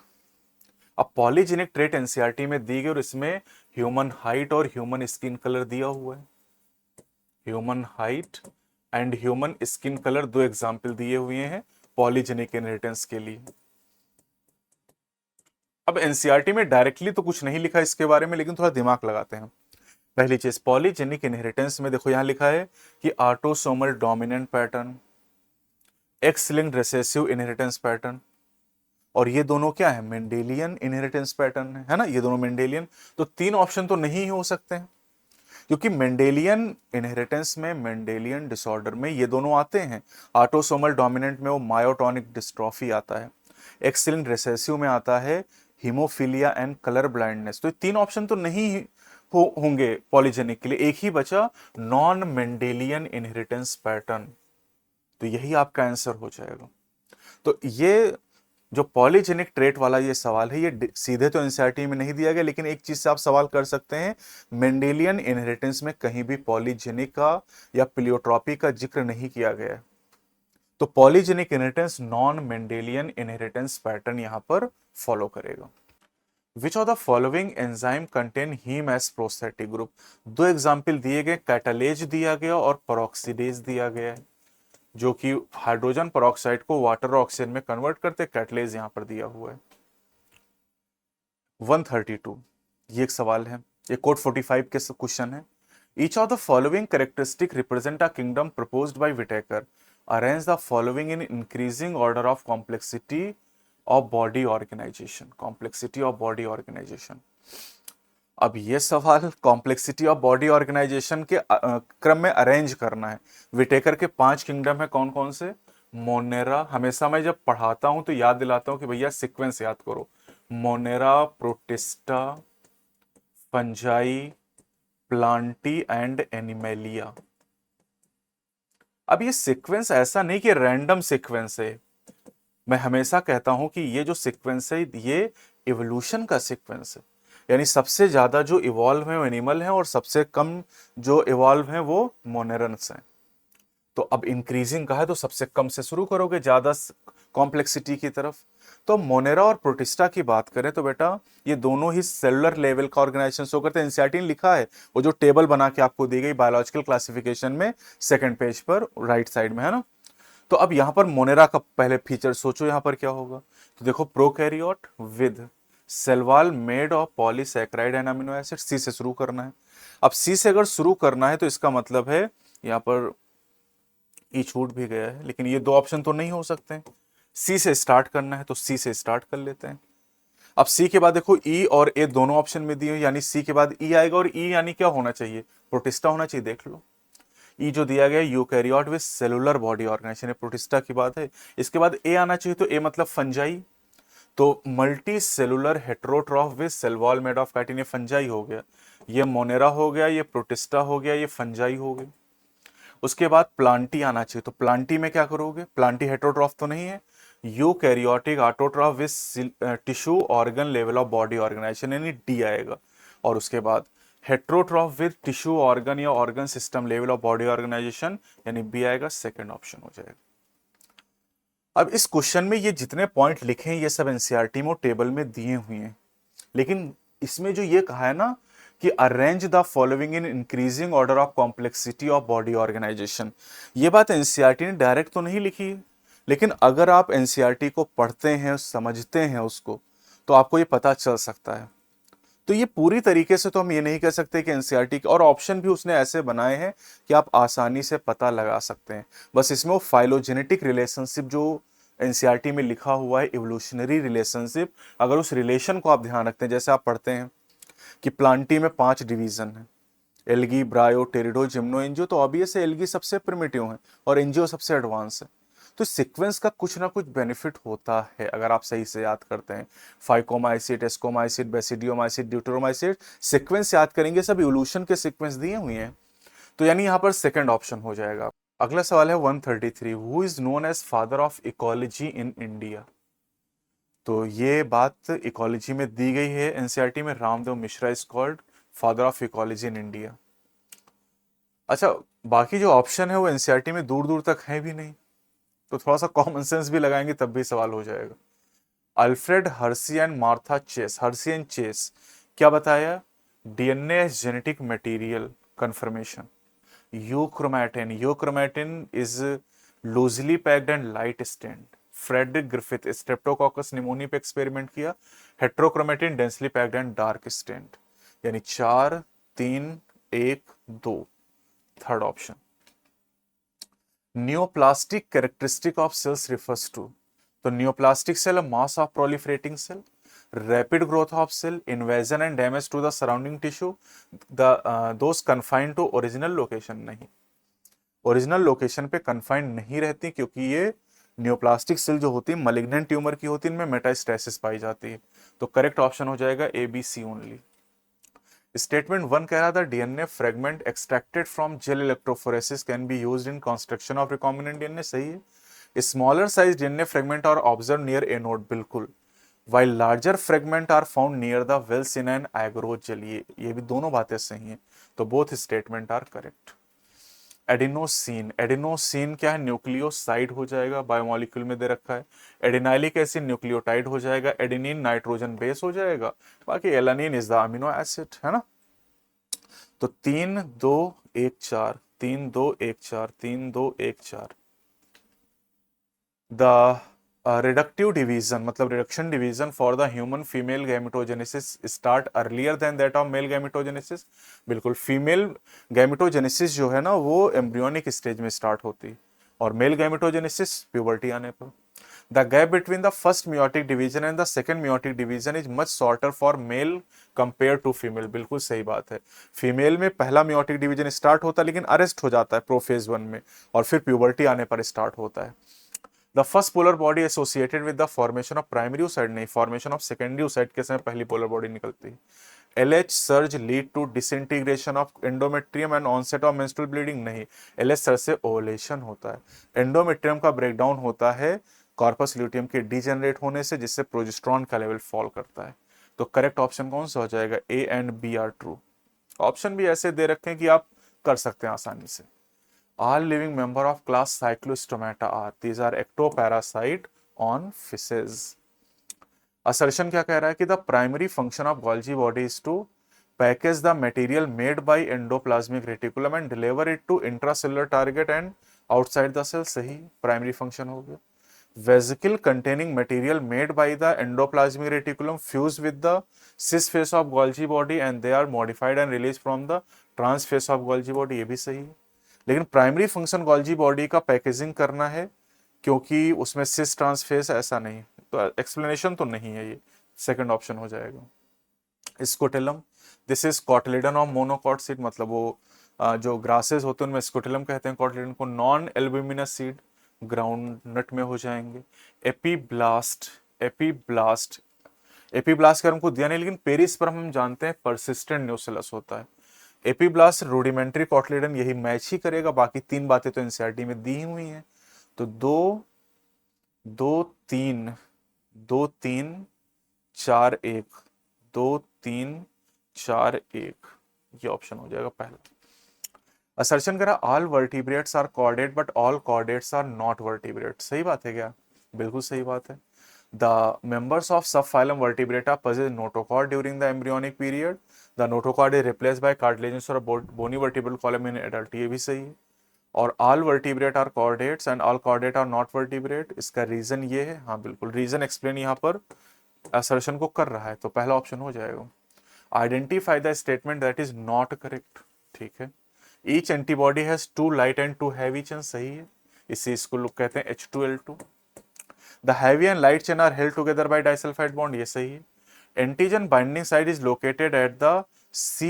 S1: अब पॉलीजेनिक ट्रेट एनसीईआरटी में दी गई और इसमें ह्यूमन हाइट और ह्यूमन स्किन कलर दिया हुआ है। Human height and human skin colour 2 example दिए हुए हैं पॉलीजेनिक इनहेरिटेंस के लिए। अब एनसीईआरटी में डायरेक्टली तो कुछ नहीं लिखा इसके बारे में, लेकिन थोड़ा दिमाग लगाते हैं। पहली चीज पॉलीजेनिक इनहेरिटेंस में देखो यहां लिखा है कि autosomal dominant pattern, x linked recessive inheritance pattern, और ये दोनों क्या है, मेंडेलियन इनहेरिटेंस पैटर्न है ना, ये दोनों मेंडेलियन। तो तीन ऑप्शन तो नहीं हो सकते हैं, क्योंकि मेंडेलियन इनहेरिटेंस में, मेंडेलियन डिसऑर्डर में ये दोनों आते हैं। ऑटोसोमल डोमिनेंट में वो मायोटोनिक डिस्ट्रॉफी आता है, एक्स लिंक्ड रिसेसिव में आता है हीमोफीलिया एंड कलर ब्लाइंडनेस। तो ये तीन ऑप्शन तो नहीं होंगे पॉलीजेनिक के लिए, एक ही बचा नॉन मेंडेलियन इनहेरिटेंस पैटर्न, तो यही आपका आंसर हो जाएगा। तो ये जो पॉलीजेनिक ट्रेट वाला ये सवाल है, ये सीधे तो एनसीईआरटी में नहीं दिया गया, लेकिन एक चीज से आप सवाल कर सकते हैं, मेंडेलियन इनहेरिटेंस में कहीं भी पॉलीजेनिक का या प्लियोट्रॉपी का जिक्र नहीं किया गया है। तो polygenic inheritance non Mendelian inheritance pattern यहां पर फॉलो करेगा। Which of the following enzyme contain haem as prosthetic group? दो एग्जाम्पल दिए गए, कैटालेज दिया गया और पेरोक्सिडेज दिया गया है, जो कि हाइड्रोजन पेरोक्साइड को वाटर ऑक्सीजन में कन्वर्ट करते, कैटलेज यहां पर दिया हुआ है। 132 ये एक सवाल है, ये कोड 45 के क्वेश्चन है। Each of the following characteristic represent a kingdom proposed by Whittaker, arrange the following in increasing order of complexity of body organisation, complexity of body organisation. अब ये सवाल कॉम्प्लेक्सिटी ऑफ बॉडी ऑर्गेनाइजेशन के क्रम में arrange करना है। Whittaker के 5 kingdom है, कौन कौन से? मोनेरा, हमेशा मैं जब पढ़ाता हूं तो याद दिलाता हूं कि भैया सीक्वेंस याद करो, Monera, protista, fungi, Plantae and animalia. अब ये सीक्वेंस ऐसा नहीं कि रैंडम सीक्वेंस है, मैं हमेशा कहता हूं कि ये जो सीक्वेंस है ये इवोल्यूशन का सीक्वेंस है, यानी सबसे ज्यादा जो इवॉल्व है वो एनिमल है और सबसे कम जो इवॉल्व है वो मोनेरन्स हैं। तो अब इंक्रीजिंग का है तो सबसे कम से शुरू करोगे ज्यादा कॉम्प्लेक्सिटी की तरफ। तो मोनेरा और प्रोटिस्टा की बात करें तो बेटा ये दोनों ही सेलुलर लेवल का ऑर्गेनाइजेशन शो करते हैं, एनसीईआरटी ने लिखा है, वो जो टेबल बना के आपको दी गई बायोलॉजिकल क्लासिफिकेशन में सेकंड पेज पर राइट साइड में है ना। तो अब यहां पर मोनेरा का पहले फीचर सोचो, यहां पर क्या होगा, तो देखो prokaryote with cell wall made of polysaccharide and amino acid, C से शुरू करना है। अब सी से अगर शुरू करना है तो इसका मतलब है यहां पर ई छूट भी गया है, लेकिन ये दो ऑप्शन तो नहीं हो सकते। सी से स्टार्ट करना है तो सी से स्टार्ट कर लेते हैं। अब सी के बाद देखो ई और ए दोनों ऑप्शन में दिए, यानी सी के बाद ई आएगा, और ई यानी क्या होना चाहिए, प्रोटिस्टा होना चाहिए, देख लो। ई जो दिया गया eukaryote with cellular body organisation, protista की बात है। इसके बाद ए आना चाहिए, तो ए मतलब फंजाई, तो multi cellular heterotroph with cell wall made of chitin, ये फंजाई हो गया, ये मोनेरा हो गया, ये प्रोटिस्टा हो गया, ये फंजाई हो गया। उसके बाद प्लांटी आना चाहिए, तो प्लांटी में क्या करोगे, प्लांटी हेट्रोट्रॉफ तो नहीं है, eukaryotic autotroph with tissue organ level of body organisation, यानी डी आएगा। और उसके बाद हेट्रोट्रॉफ विद टिश्यू ऑर्गन या organ system level of body organisation, यानी बी आएगा, सेकंड ऑप्शन हो जाएगा। अब इस क्वेश्चन में ये जितने पॉइंट लिखे हैं ये सब एनसीईआरटी में टेबल में दिए हुए हैं, लेकिन इसमें जो ये कहा है ना कि arrange the following in increasing order of complexity of body organisation, ये बात एनसीईआरटी ने डायरेक्ट तो नहीं लिखी है, लेकिन अगर आप एनसीईआरटी को पढ़ते हैं, समझते हैं उसको, तो आपको ये पता चल सकता है। तो ये पूरी तरीके से तो हम ये नहीं कह सकते कि एनसीईआरटी के, और ऑप्शन भी उसने ऐसे बनाए हैं कि आप आसानी से पता लगा सकते हैं। बस इसमें वो फाइलोजेनेटिक रिलेशनशिप जो एनसीईआरटी में लिखा हुआ है, इवोल्यूशनरी रिलेशनशिप, अगर उस रिलेशन को आप ध्यान रखते हैं, जैसे आप पढ़ते हैं कि प्लांटी में 5 डिवीजन है, एल्गी, ब्रायो, टेरिडो, जिम्नो, एंजियो, तो ऑब्वियस है एल्गी सबसे प्रिमिटिव है और एंजियो सबसे एडवांस है। तो सीक्वेंस का कुछ ना कुछ बेनिफिट होता है अगर आप सही से याद करते हैं। फाइकोमाइसिट, एस्कोमाइसिट, बेसिडियोमाइसिट, ड्यूटेरोमाइसिट, सीक्वेंस याद करेंगे, सब इवोल्यूशन के सीक्वेंस दिए हुए हैं, तो यानी यहां पर सेकंड ऑप्शन हो जाएगा। अगला सवाल है 133, who is known as father of ecology in India? तो ये बात इकोलॉजी में दी गई है एनसीईआरटी में, Ramdev Mishra is called father of ecology in India. अच्छा, बाकी जो ऑप्शन है वो एनसीईआरटी में दूर दूर तक है भी नहीं, तो थोड़ा सा कॉमन सेंस भी लगाएंगे तब भी सवाल हो जाएगा। Alfred Hershey and Martha Chase, Hershey and Chase, क्या बताया, DNA genetic material confirmation. Euchromatin, euchromatin is loosely packed and light stained. Frederick Griffith Streptococcus pneumoniae पे एक्सपेरिमेंट किया, heterochromatin densely packed and dark stained, यानी 4 3 1 2, third option. Neoplastic characteristic of cells refers to, तो neoplastic cell, mass of proliferating cell, rapid growth of cell, invasion and damage to the surrounding tissue, those confined to original location, नहीं, original location पे confined नहीं रहती, क्योंकि ये neoplastic cell जो होती है मलिग्नेंट ट्यूमर की होती है, इनमें मेटास्टेसिस पाई जाती है। तो करेक्ट ऑप्शन हो जाएगा A B C only. Statement 1 कह रहा था DNA fragment extracted from gel electrophoresis can be used in construction of recombinant DNA, सही है। Smaller size DNA fragment are observe near anode, बिल्कुल। While larger fragment are found near the wells in an agarose gel, ये भी दोनों बातें सही हैं, तो both statement are correct. Adenosine, adenosine क्या है, न्यूक्लियोसाइड हो जाएगा, बायोमोलिक्यूल में दे रखा है। एडिनाइलिक एसिड न्यूक्लियोटाइड हो जाएगा, एडेनिन नाइट्रोजन बेस हो जाएगा, बाकी alanine is the amino acid, है ना। तो 3 2 1 4, 3 2 1 4, 3 2 1 4। द रिडक्टिव डिवीजन मतलब reduction division for the human female gametogenesis start earlier than that of male gametogenesis, बिल्कुल। फीमेल गैमेटोजेनेसिस जो है ना वो एम्ब्रियोनिक स्टेज में स्टार्ट होती, और मेल गैमेटोजेनेसिस प्यूबर्टी आने पर। The gap between the first meiotic division and the second meiotic division is much shorter for male compare to female, बिल्कुल सही बात है। फीमेल में पहला मियोटिक डिवीजन स्टार्ट होता है लेकिन अरेस्ट हो जाता है प्रोफेज 1 में, और फिर प्यूबर्टी आने पर स्टार्ट होता है। The first polar body associated with the formation of primary oocyte, नहीं, फॉर्मेशन ऑफ सेकेंडरी oocyte के समय पहली पोलर बॉडी निकलती है। LH surge lead to disintegration of endometrium and onset of menstrual bleeding, नहीं, LH सर्ज से ovulation होता है। एंडोमेट्रियम का ब्रेकडाउन होता है कॉर्पस ल्यूटियम के डीजेनरेट होने से, जिससे प्रोजेस्टेरॉन का लेवल फॉल करता है। तो करेक्ट ऑप्शन कौन सा हो जाएगा, A and B are true. Option भी ऐसे दे रखे हैं कि आप कर सकते हैं आसानी से। All living member of class Cyclostomata are. These are ectoparasite on fishes. Assertion क्या कह रहा है कि the primary function of Golgi body is to package the material made by endoplasmic reticulum and deliver it to intracellular target and outside the cell, सही, primary function हो गया। Vesicle containing material made by the endoplasmic reticulum fuse with the cis face of Golgi body and they are modified and released from the trans face of Golgi body, ये भी सही है। लेकिन primary function Golgi body का packaging करना है, क्योंकि उसमें सिस ट्रांसफेस ऐसा नहीं, तो एक्सप्लेनेशन तो नहीं है, ये सेकंड ऑप्शन हो जाएगा। Scutellum, this is cotyledon of monocot seed, मतलब वो जो ग्रासेस होते हैं उनमें स्कोटेलम कहते हैं कॉटलिडन को। Non albuminous seed ground nut में हो जाएंगे। एपीब्लास्ट, एपीब्लास्ट, एपीब्लास्ट का हमको दिया नहीं, लेकिन पेरिस्पर्म हम जानते हैं परसिस्टेंट न्यूसिलस होता है। एपीब्लास्ट रूडिमेंट्री कॉटलिडन, यही मैच ही करेगा, बाकी तीन बातें तो एनसीईआरटी में दी हुई हैं। तो 2 2 3 2 3 4 1, 2 3 4 1, ये ऑप्शन हो जाएगा पहला। असर्शन करा all vertebrates are chordate but all chordates are not vertebrate, सही बात है क्या, बिल्कुल सही बात है। The members of subphylum Vertebrata possess notochord during the embryonic period. The notochord is replaced by cartilaginous or bony vertebral column in adult, ये भी सही है। और all vertebrate are chordates and all chordate are not vertebrate, इसका reason ये है, हाँ बिल्कुल, रीजन एक्सप्लेन यहाँ पर असर्शन को कर रहा है, तो पहला ऑप्शन हो जाएगा। Identify the statement that is not correct, ठीक है। Each antibody has 2 light and 2 heavy chain, सही है, इसी इसको लोग कहते हैं H2L2। The heavy and light chain are held together by disulfide bond, ये सही है। Antigen binding site is located at the C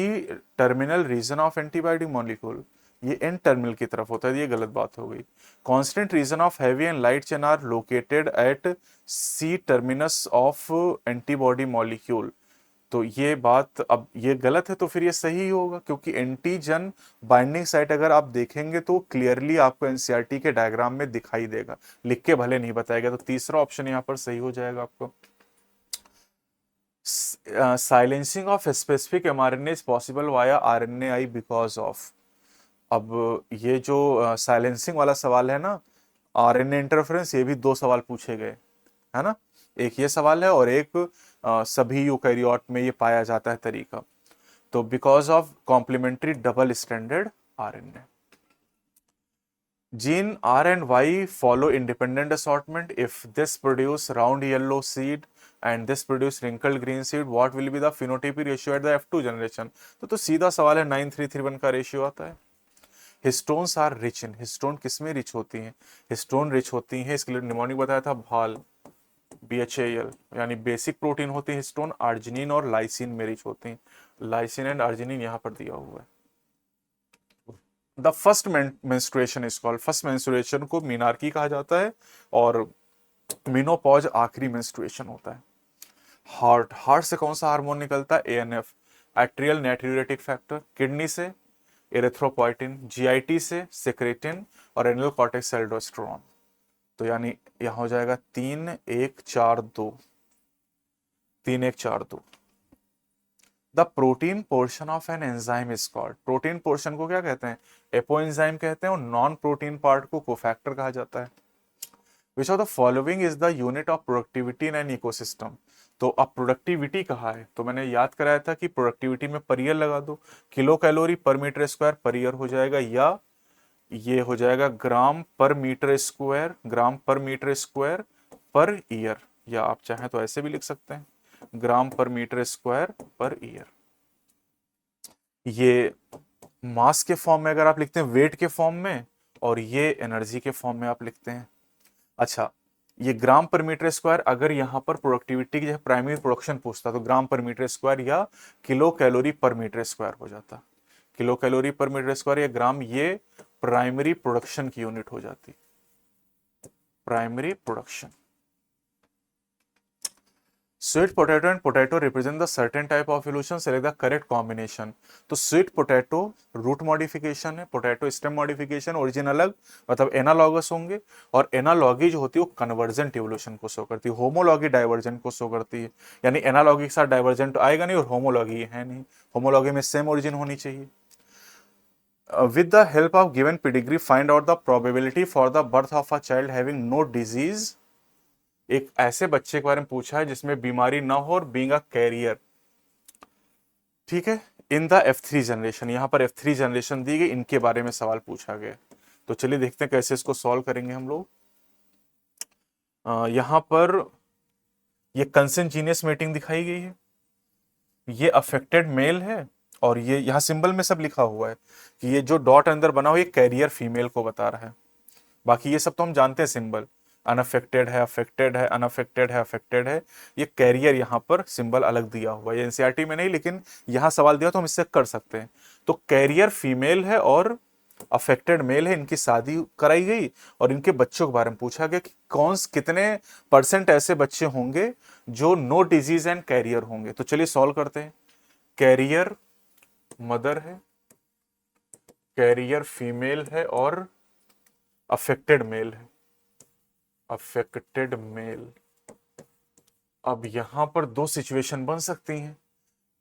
S1: terminal region of antibody molecule, ये N टर्मिनल की तरफ होता है, ये गलत बात हो गई। Constant region of heavy and light chain are located at C terminus of antibody molecule, तो ये बात अब ये गलत है, तो फिर ये सही होगा, क्योंकि एंटीजन बाइंडिंग साइट अगर आप देखेंगे तो क्लियरली आपको एनसीईआरटी के डायग्राम में दिखाई देगा, लिख के भले नहीं बताएगा, तो तीसरा ऑप्शन यहाँ पर सही हो जाएगा आपको। Silencing of specific mRNA is possible via RNAi because of, अब ये जो साइलेंसिंग वाला सवाल है ना, आरएनए इंटरफेरेंस, ये भी 2 सवाल पूछे गए, है ना, एक ये सवाल है और एक सभी यूकैरियोट में ये पाया जाता है तरीका। तो because of complementary double standard RNA. Gene R and Y follow independent assortment. If this produce round yellow seed and this produce wrinkled green seed, what will be the phenotypic ratio at the F2 generation? तो सीधा सवाल है, 9:3:1 का ratio आता है। Histones are rich in, histone किस में rich होती हैं? हिस्टोन रिच होती हैं, इसके लिए निमोनिक बताया था भाल, BHAL, यानी बेसिक प्रोटीन होती है हिस्टोन, आर्जिनिन और लाइसिन में रिच होती हैं। लाइसिन एंड आर्जिनिन यहाँ पर दिया हुआ है। The first menstruation is called, first menstruation को मीनार्की कहा जाता है, और मीनोपॉज आखिरी मेंस्ट्रुएशन होता है। हार्ट, हार्ट से कौन सा हार्मोन निकलता है? ANF, atrial natriuretic factor. Kidney से एरिथ्रोपोइटिन, GIT से सेक्रेटिन, और एनल कॉर्टेक्स एल्डोस्टेरोन। तो यानी यहां हो जाएगा 3-1-4-2, 3-1-4-2। The protein portion of an enzyme is called, protein portion को क्या कहते हैं? एपोएंजाइम कहते हैं, और नॉन प्रोटीन पार्ट को कोफैक्टर कहा जाता है। Which of the following is the unit of productivity in an ecosystem? तो अब प्रोडक्टिविटी कहा है, तो मैंने याद कराया था कि प्रोडक्टिविटी में पर ईयर लगा दो, किलो कैलोरी पर मीटर स्क्वायर पर ईयर हो जाएगा, या ये हो जाएगा ग्राम पर मीटर स्क्वायर, ग्राम पर मीटर स्क्वायर पर ईयर, या आप चाहें तो ऐसे भी लिख सकते हैं, ग्राम पर मीटर स्क्वायर पर ईयर। ये मास के फॉर्म में अगर आप लिखते हैं, वेट के फॉर्म में, और ये एनर्जी के फॉर्म में आप लिखते हैं। अच्छा, ये ग्राम पर मीटर स्क्वायर अगर यहां पर प्रोडक्टिविटी की जगह प्राइमरी प्रोडक्शन पूछता तो ग्राम पर मीटर स्क्वायर या किलो कैलोरी पर मीटर स्क्वायर हो जाता। किलो कैलोरी पर मीटर स्क्वायर या ग्राम, ये प्राइमरी प्रोडक्शन की यूनिट हो जाती, primary production. Sweet potato and potato represent the certain type of evolution, select the correct combination. तो स्वीट पोटैटो रूट मॉडिफिकेशन है, पोटैटो स्टेम मॉडिफिकेशन, ओरिजिन अलग, मतलब एनालॉगस होंगे, और एनालॉगी जो होती है वो कन्वर्जेंट इवोल्यूशन को शो करती है, होमोलॉगी डाइवर्जेंट को शो करती है। यानी एनालॉगी के साथ डाइवर्जेंट आएगा नहीं, और होमोलॉगी है नहीं, होमोलॉगी में सेम ओरिजिन होनी चाहिए। With the help of given pedigree, find out the probability for the birth of a child having no disease। एक ऐसे बच्चे के बारे में पूछा है जिसमें बीमारी ना हो और बीइंग अ कैरियर, ठीक है, इन द F3 जनरेशन। यहां पर F3 जनरेशन दी गई, इनके बारे में सवाल पूछा गया। तो चलिए देखते हैं कैसे इसको सॉल्व करेंगे हम लोग। यहां पर ये कंसेंजीनियस मेटिंग दिखाई गई है, ये अफेक्टेड मेल है, और ये यहाँ सिंबल में सब लिखा हुआ है कि ये जो डॉट अंदर बना हुआ है ये कैरियर फीमेल को बता रहा है। बाकी ये सब तो हम जानते हैं सिंबल, अनअफेक्टेड है, अफेक्टेड है, अनअफेक्टेड है, अफेक्टेड है। ये कैरियर यहाँ पर सिंबल अलग दिया हुआ है, ये एनसीईआरटी में नहीं, लेकिन यहाँ सवाल दिया तो हम इससे कर सकते हैं। तो कैरियर फीमेल है और अफेक्टेड मेल है, इनकी शादी कराई गई, और इनके बच्चों के बारे में पूछा गया कि कितने % ऐसे बच्चे होंगे जो नो डिजीज एंड कैरियर होंगे। तो चलिए सॉल्व करते हैं। कैरियर मदर है, कैरियर फीमेल है, और अफेक्टेड मेल है, अफेक्टेड मेल। अब यहां पर दो सिचुएशन बन सकती हैं।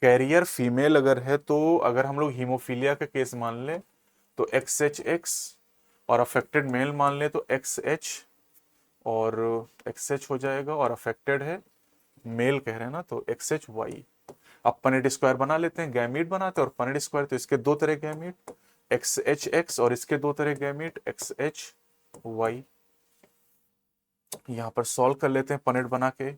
S1: कैरियर फीमेल अगर है तो अगर हम लोग हीमोफीलिया का केस मान लें तो XHX, और अफेक्टेड मेल मान लें तो XH और XH हो जाएगा, और अफेक्टेड है मेल कह रहे हैं ना तो XHY। अब पनेट स्क्वायर बना लेते हैं, गैमीट बनाते हैं, और पनेट स्क्वायर तो इसके दो तरह गैमीट XHX, और इसके दो तरह गैमीट XHY। यहां पर सॉल्व कर लेते हैं पनेट बना के।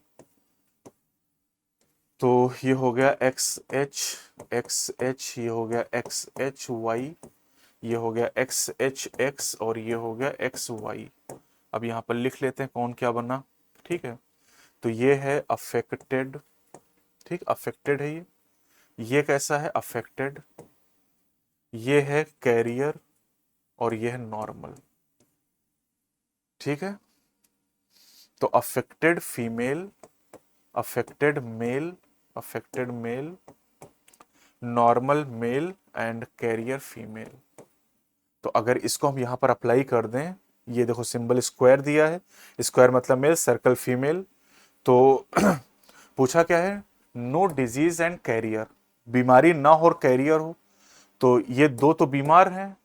S1: तो ये हो गया XH, ये हो गया XHY, ये हो गया XHX, और ये हो गया XY। अब यहां पर लिख लेते हैं कौन क्या बना, ठीक है। तो ये है अफेक्टेड, ठीक, अफेक्टेड है ये कैसा है? अफेक्टेड। ये है कैरियर, और ये है नॉर्मल, ठीक है। तो affected female, affected male, affected male, normal male, and carrier female. तो अगर इसको हम यहां पर अप्लाई कर दें, ये देखो सिंबल स्क्वायर दिया है, स्क्वायर मतलब मेल, सर्कल फीमेल। तो पूछा क्या है? नो डिजीज एंड कैरियर, बीमारी ना हो और कैरियर हो। तो ये दो तो बीमार हैं,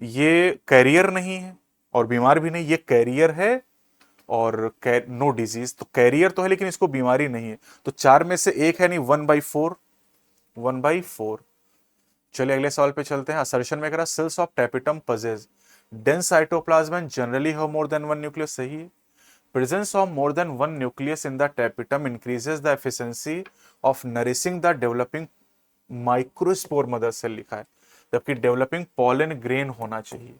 S1: ये कैरियर नहीं है और बीमार भी नहीं, ये कैरियर है और नो डिजीज। तो कैरियर तो है लेकिन इसको बीमारी नहीं है, तो 4 में से एक है नहीं, 1/4, 1/4। चलिए अगले सवाल पे चलते हैं। असर्शन में कह रहा cells of tapetum possess dense cytoplasm and generally have more than one nucleus, सही है। Presence of more than one nucleus in the tapetum increases the efficiency of nourishing the developing microspore mother cell, लिखा है। जबकि developing pollen grain होना चाहिए।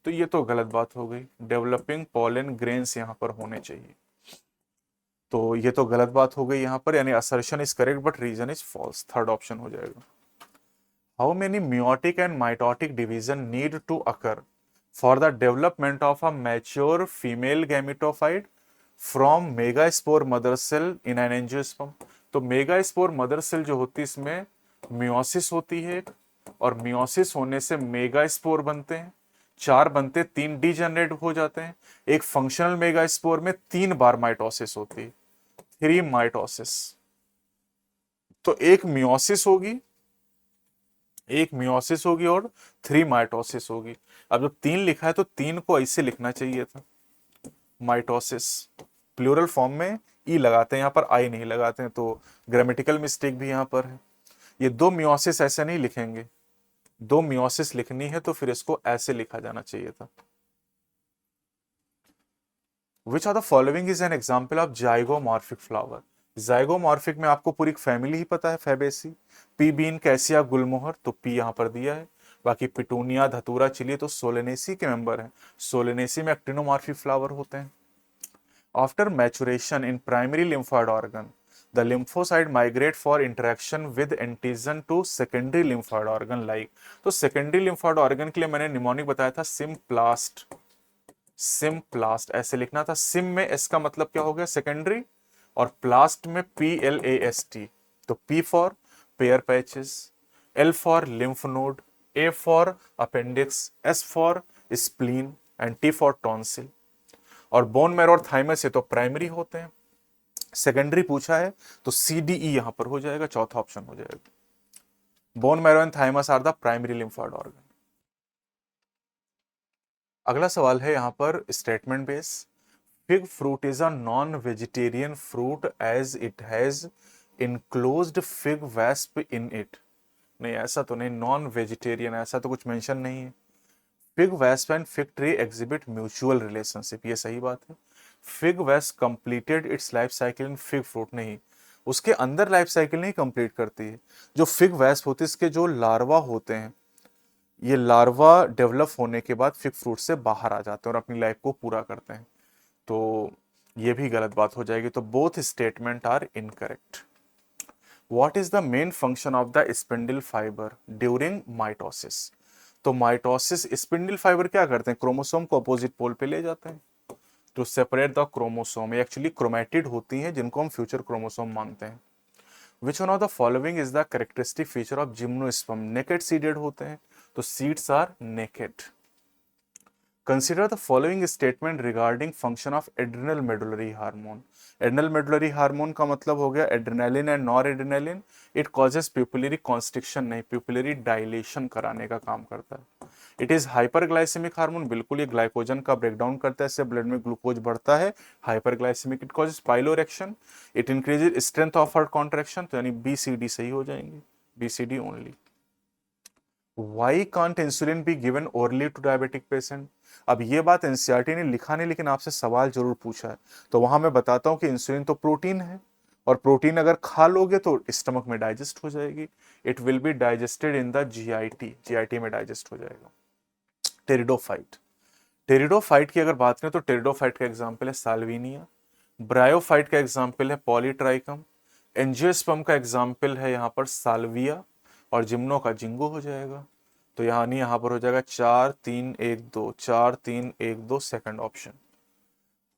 S1: तो ये तो गलत बात हो गई, डेवलपिंग पॉलन ग्रेन्स यहाँ पर होने चाहिए, तो ये तो गलत बात हो गई यहाँ पर, यानी assertion is correct but reason is false, third option हो जाएगा। How many meiotic and mitotic division need to occur for the development of a mature female gametophyte from megaspore mother cell in an angiosperm. तो megaspore mother cell जो होती है इसमें meiosis होती है, और मियोसिस होने से मेगास्पोर बनते हैं, 4 बनते, 3 डीजेनरेट हो जाते हैं। एक फंक्शनल मेगास्पोर में 3 बार माइटोसिस होती है, 3 माइटोसिस। तो एक मियोसिस होगी, एक मियोसिस होगी और 3 माइटोसिस होगी। अब जब 3 लिखा है तो 3 को ऐसे लिखना चाहिए था, माइटोसिस। प्लूरल फॉर्म में ई लगाते हैं, यहाँ पर आई नहीं लगाते हैं, तो ग्रामेटिकल मिस्टेक भी यहाँ पर है। ये 2 मियोसिस ऐसे नहीं लिखेंगे, 2 मियोसिस लिखनी है तो फिर इसको ऐसे लिखा जाना चाहिए था। Which are the following is an example of zygomorphic flower. Zygomorphic में आपको पूरी फैमिली ही पता है, फैबेसी। पी बीन, कैसिया, गुलमोहर, तो पी यहां पर दिया है। बाकी पिटूनिया, धतूरा, चिली तो सोलेनेसी के मेंबर हैं। सोलेनेसी में एक्टिनोमॉर्फिक फ्लावर होते हैं। After maturation in primary lymphoid organ, the lymphocyte migrate for interaction with antigen to secondary lymphoid organ like। तो secondary lymphoid organ के लिए मैंने निमोनिक बताया था सिम्प्लास्ट, सिम्प्लास्ट ऐसे लिखना था। सिम में एस का मतलब क्या हो गया, सेकेंडरी, और प्लास्ट में PLAST। तो P for pair patches, L for lymph node, A for appendix, S for spleen and T for tonsil. और बोन मैरो और थाइमस से तो प्राइमरी होते हैं, सेकेंडरी पूछा है तो CDE यहां पर हो जाएगा, चौथा ऑप्शन हो जाएगा। Bone marrow and thymus are the primary lymphoid organ. अगला सवाल है यहां पर statement base. Fig fruit is a non vegetarian fruit as it has enclosed fig wasp in it. नहीं, ऐसा तो नहीं, नॉन वेजिटेरियन ऐसा तो कुछ मेंशन नहीं है। Fig wasp and fig tree exhibit mutual relationship, ये सही बात है। Fig wasp completed it's life cycle in fig fruit, नहीं, उसके अंदर लाइफ साइकिल नहीं कंप्लीट करती है। जो फिग वेस्प होती है इसके जो लार्वा होते हैं, ये लार्वा डेवलप होने के बाद फिग फ्रूट से बाहर आ जाते हैं और अपनी लाइफ को पूरा करते हैं, तो ये भी गलत बात हो जाएगी। तो both statement are incorrect. What is the main function of the spindle fibre during mitosis. तो माइटोसिस स्पिंडल फाइबर क्या करते हैं, क्रोमोसोम को अपोजिट पोल पे ले जाते हैं to separate the chromosome. Actually chromatid होती हैं जिनको हम फ्यूचर क्रोमोसोम मानते हैं। Which one of the following is the characteristic feature of gymnosperm, naked seeded होते हैं, तो seeds are naked. Consider the following statement regarding function of adrenal medullary hormone। Adrenal medullary hormone का मतलब हो गया adrenaline and nor adrenaline. It causes pupillary constriction, नहीं, pupillary dilation कराने का काम करता है। इट इज हाइपरग्लाइसेमिक हार्मोन, बिल्कुल ये ग्लाइकोजन का ब्रेकडाउन करता है, इससे ब्लड में ग्लूकोज बढ़ता है, hyperglycaemic. It causes piloerection, it increases strength of heart contraction, तो यानी BCD सही हो जाएंगे, BCD only. Why can't insulin be given orally to diabetic patient? अब ये बात एनसीईआरटी ने लिखा नहीं, लेकिन आपसे सवाल जरूर पूछा है, तो वहां मैं बताता हूं कि इंसुलिन तो प्रोटीन है, और प्रोटीन अगर खा लोगे तो स्टमक में डाइजेस्ट हो जाएगी। It will be digested in the GIT में डाइजेस्ट हो जाएगा। टेरिडोफाइट, टेरिडोफाइट की अगर बात करें तो टेरिडोफाइट का एग्जाम्पल है साल्विनिया। ब्रायोफाइट का एग्जाम्पल है पॉलीट्राइकम। एंजियोस्पर्म का एग्जाम्पल है यहाँ पर साल्विया, और जिम्नो का जिंगो हो जाएगा। तो यानी यहाँ पर हो जाएगा 4 3 1 2, 4 3 1 2, second option.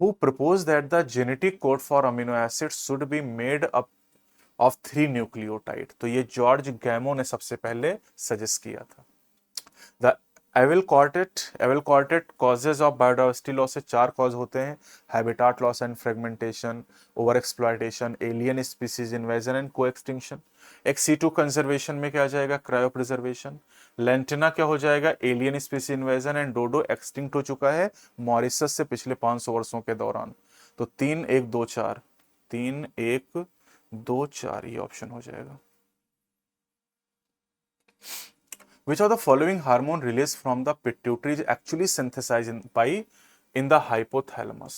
S1: Who propose that the genetic code for amino acid should be made up of 3 nucleotide, तो ये जॉर्ज गैमो ने सबसे पहले सजेस्ट किया था। The evil quartet causes of biodiversity loss से 4 कॉज होते हैं, habitat loss and fragmentation, over exploitation, alien species invasion and co extinction. एक C2 कंजर्वेशन में क्या आ जाएगा, क्रायो प्रिजर्वेशन। लेंटिना क्या हो जाएगा, alien species invasion and dodo extinct हो चुका है मॉरिशस से पिछले 500 वर्षों के दौरान। तो 3 1 2 4, 3 1 2 4 ये ऑप्शन हो जाएगा। Which of the following hormone released from the pituitary is actually synthesized by in the hypothalamus?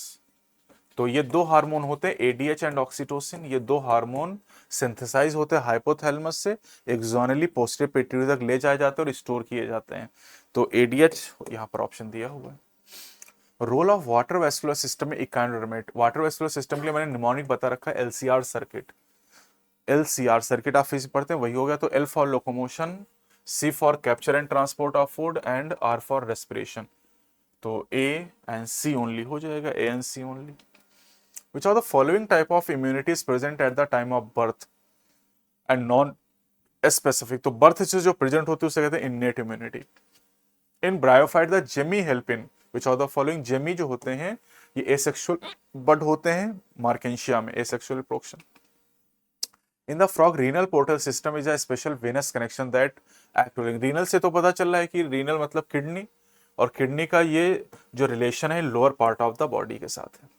S1: तो ये दो हार्मोन होते हैं एडीएच एंड ऑक्सीटोसिन, ये दो हार्मोन सिंथेसाइज होते हैं हाइपोथैलेमस से, एक्सोनली पोस्टीरियर पिट्यूटरी तक ले जाए जाते हैं और स्टोर किए जाते हैं। तो एडीएच यहाँ पर ऑप्शन दिया हुआ है। Role of water vascular system में इकाइनोडर्मेट, वाटर वेस्कुलर सिस्टम के लिए मैंने निमोनिक बता रखा है एलसीआर सर्किट, एलसीआर सर्किट आप फिजिक्स पढ़ते हैं वही हो गया। तो L for locomotion, C for capture and transport of food and R for respiration. तो ए एंड सी ओनली हो जाएगा, A and C only. Which of the following type of immunity is present at the time of birth and non specific? तो birth से जो present होती है उसे कहते हैं innate immunity. In bryophyte the Jamie help in which of the following, Jamie जो होते हैं ये एसेक्सुअल बड होते हैं मार्केंशिया में, asexual reproduction. In the frog renal portal system is a special venous connection that act, renal से तो पता चल रहा है कि रीनल मतलब किडनी, और किडनी का ये जो रिलेशन है lower part of the body के साथ है।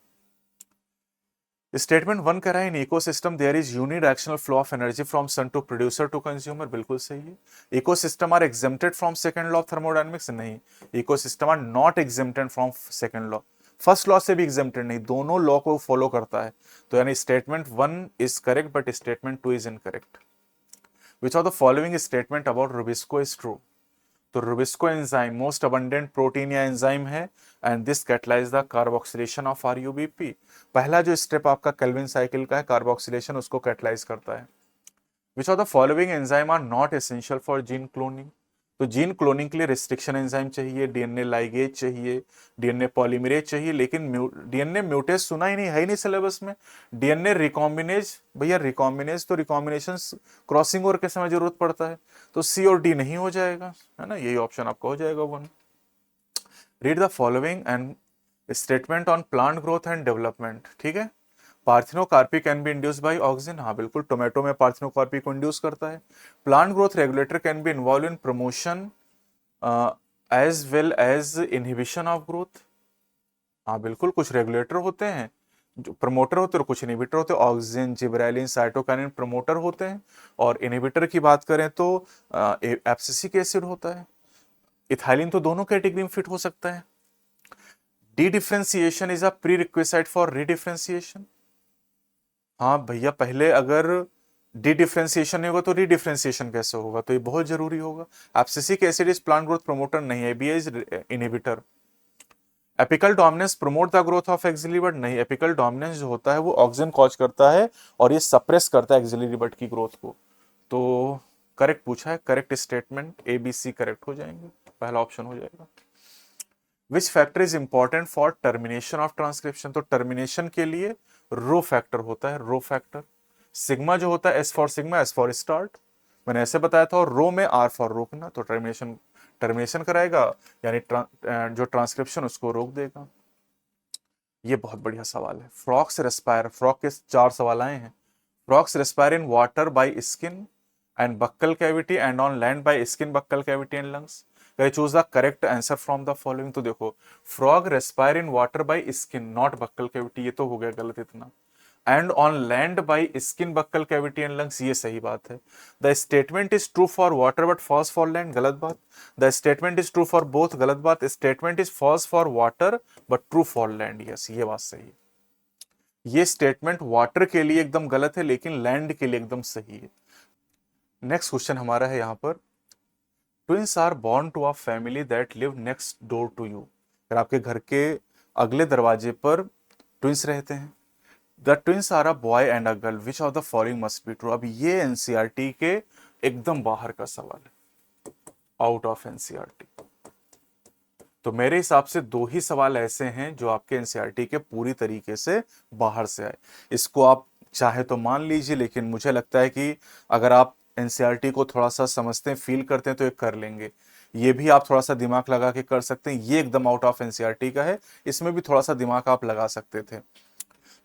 S1: स्टेटमेंट 1 कह रहा है in ecosystem there is unidirectional flow of energy from sun to producer to consumer, बिल्कुल सही है। Ecosystem are exempted from second law of thermodynamics, नहीं, ecosystem are not exempted from second law, first law से भी exempted नहीं, दोनों law को follow करता है। तो यानी statement 1 is correct but statement 2 is incorrect. Which of the following statement about RuBisCO is true? तो RuBisCO enzyme most abundant protein या एंजाइम है and this catalyse the carboxylation of RuBP. पहला जो स्टेप आपका केल्विन साइकिल का है carboxylation, उसको catalyse करता है। Which of the following enzyme are not essential for gene cloning? तो जीन क्लोनिंग के लिए रिस्ट्रिक्शन एंजाइम चाहिए, डीएनए लाइगेज चाहिए, डीएनए पॉलीमरेज चाहिए, लेकिन डीएनए म्यूटेज सुना ही नहीं है, ही नहीं सिलेबस में। डीएनए रिकॉम्बिनेज, भैया रिकॉम्बिनेज तो रिकॉम्बिनेशन क्रॉसिंग ओवर के समय जरूरत पड़ता है, तो सी और डी नहीं हो जाएगा, है ना, यही ऑप्शन आपका हो जाएगा 1। Read the following and statement on plant growth and development, ठीक है। Parthenocarpy can be induce by oxygen, हाँ बिल्कुल, टोमेटो में पार्थिनोकार्पी को इंड्यूस करता है। Plant growth regulator can be involve in promotion as well as inhibition of growth, हाँ बिल्कुल, कुछ रेगुलेटर होते हैं जो प्रमोटर होते हैं और कुछ इनहिबिटर होते हैं, ऑक्सीजन, जिब्रेलिन, साइटोकाइनिन प्रमोटर होते हैं, और इनहिबिटर की बात करें तो एब्सिसिक एसिड होता है, इथाइलिन तो दोनों कैटेगरी में फिट हो सकता है। D differentiation is a pre requisite for redifferentiation, हाँ भैया, पहले अगर डी डिफ्रेंसिएशन नहीं होगा तो रीडिफ्रेंसिएशन कैसे होगा, तो ये बहुत जरूरी होगा। Abscisic acid is plant growth promoter नहीं है, B is inhibitor. Apical dominance promote the growth of axillary bud, नहीं, एपिकल डोमिनेंस जो होता है वो ऑक्सीजन कॉज करता है और ये सप्रेस करता है एक्सिलरी बड की ग्रोथ को। तो करेक्ट पूछा है, correct statement A B C correct हो जाएंगे, पहला ऑप्शन हो जाएगा। Which factor is important for termination of transcription? तो टर्मिनेशन के लिए रो फैक्टर होता है, रो फैक्टर। सिग्मा जो होता है S for sigma, S for start, मैंने ऐसे बताया था, और रो में आर फॉर रोकना, तो टर्मिनेशन टर्मिनेशन कराएगा, यानी जो ट्रांसक्रिप्शन उसको रोक देगा। ये बहुत बढ़िया सवाल है। फ्रॉक्स रेस्पायर, फ्रॉक के 4 सवाल आए हैं। Frogs respire in water by skin and buccal cavity and on land by skin, buccal cavity and lungs. Choose the correct answer from the following. तो देखो, frog respire in water by skin not buccal cavity, ये तो हो गया गलत इतना। And on land by skin, buccal cavity and lungs, ये सही बात है। The statement is true for water but false for land, गलत बात। The statement is true for both, गलत बात। Statement is false for water but true for land, yes, ये बात सही है। ये स्टेटमेंट वाटर के लिए एकदम गलत है लेकिन लैंड के लिए एकदम सही है। नेक्स्ट क्वेश्चन हमारा है यहाँ पर, twins are born to a family that live next door to you. अगर आपके घर के अगले दरवाजे पर ट्विंस रहते हैं, the twins are a boy and a girl, which of the following must be true. अब ये एनसीईआरटी के एकदम बाहर का सवाल है, आउट ऑफ एनसीईआरटी। तो मेरे हिसाब से 2 ही सवाल ऐसे हैं जो आपके एनसीईआरटी के पूरी तरीके से बाहर से आए। इसको आप चाहे तो मान लीजिए, लेकिन मुझे लगता है कि अगर आप एनसीईआरटी को थोड़ा सा समझते हैं, फील करते हैं, तो ये कर लेंगे। ये भी आप थोड़ा सा दिमाग लगा के कर सकते हैं, ये एकदम आउट ऑफ एनसीईआरटी का है, इसमें भी थोड़ा सा दिमाग आप लगा सकते थे।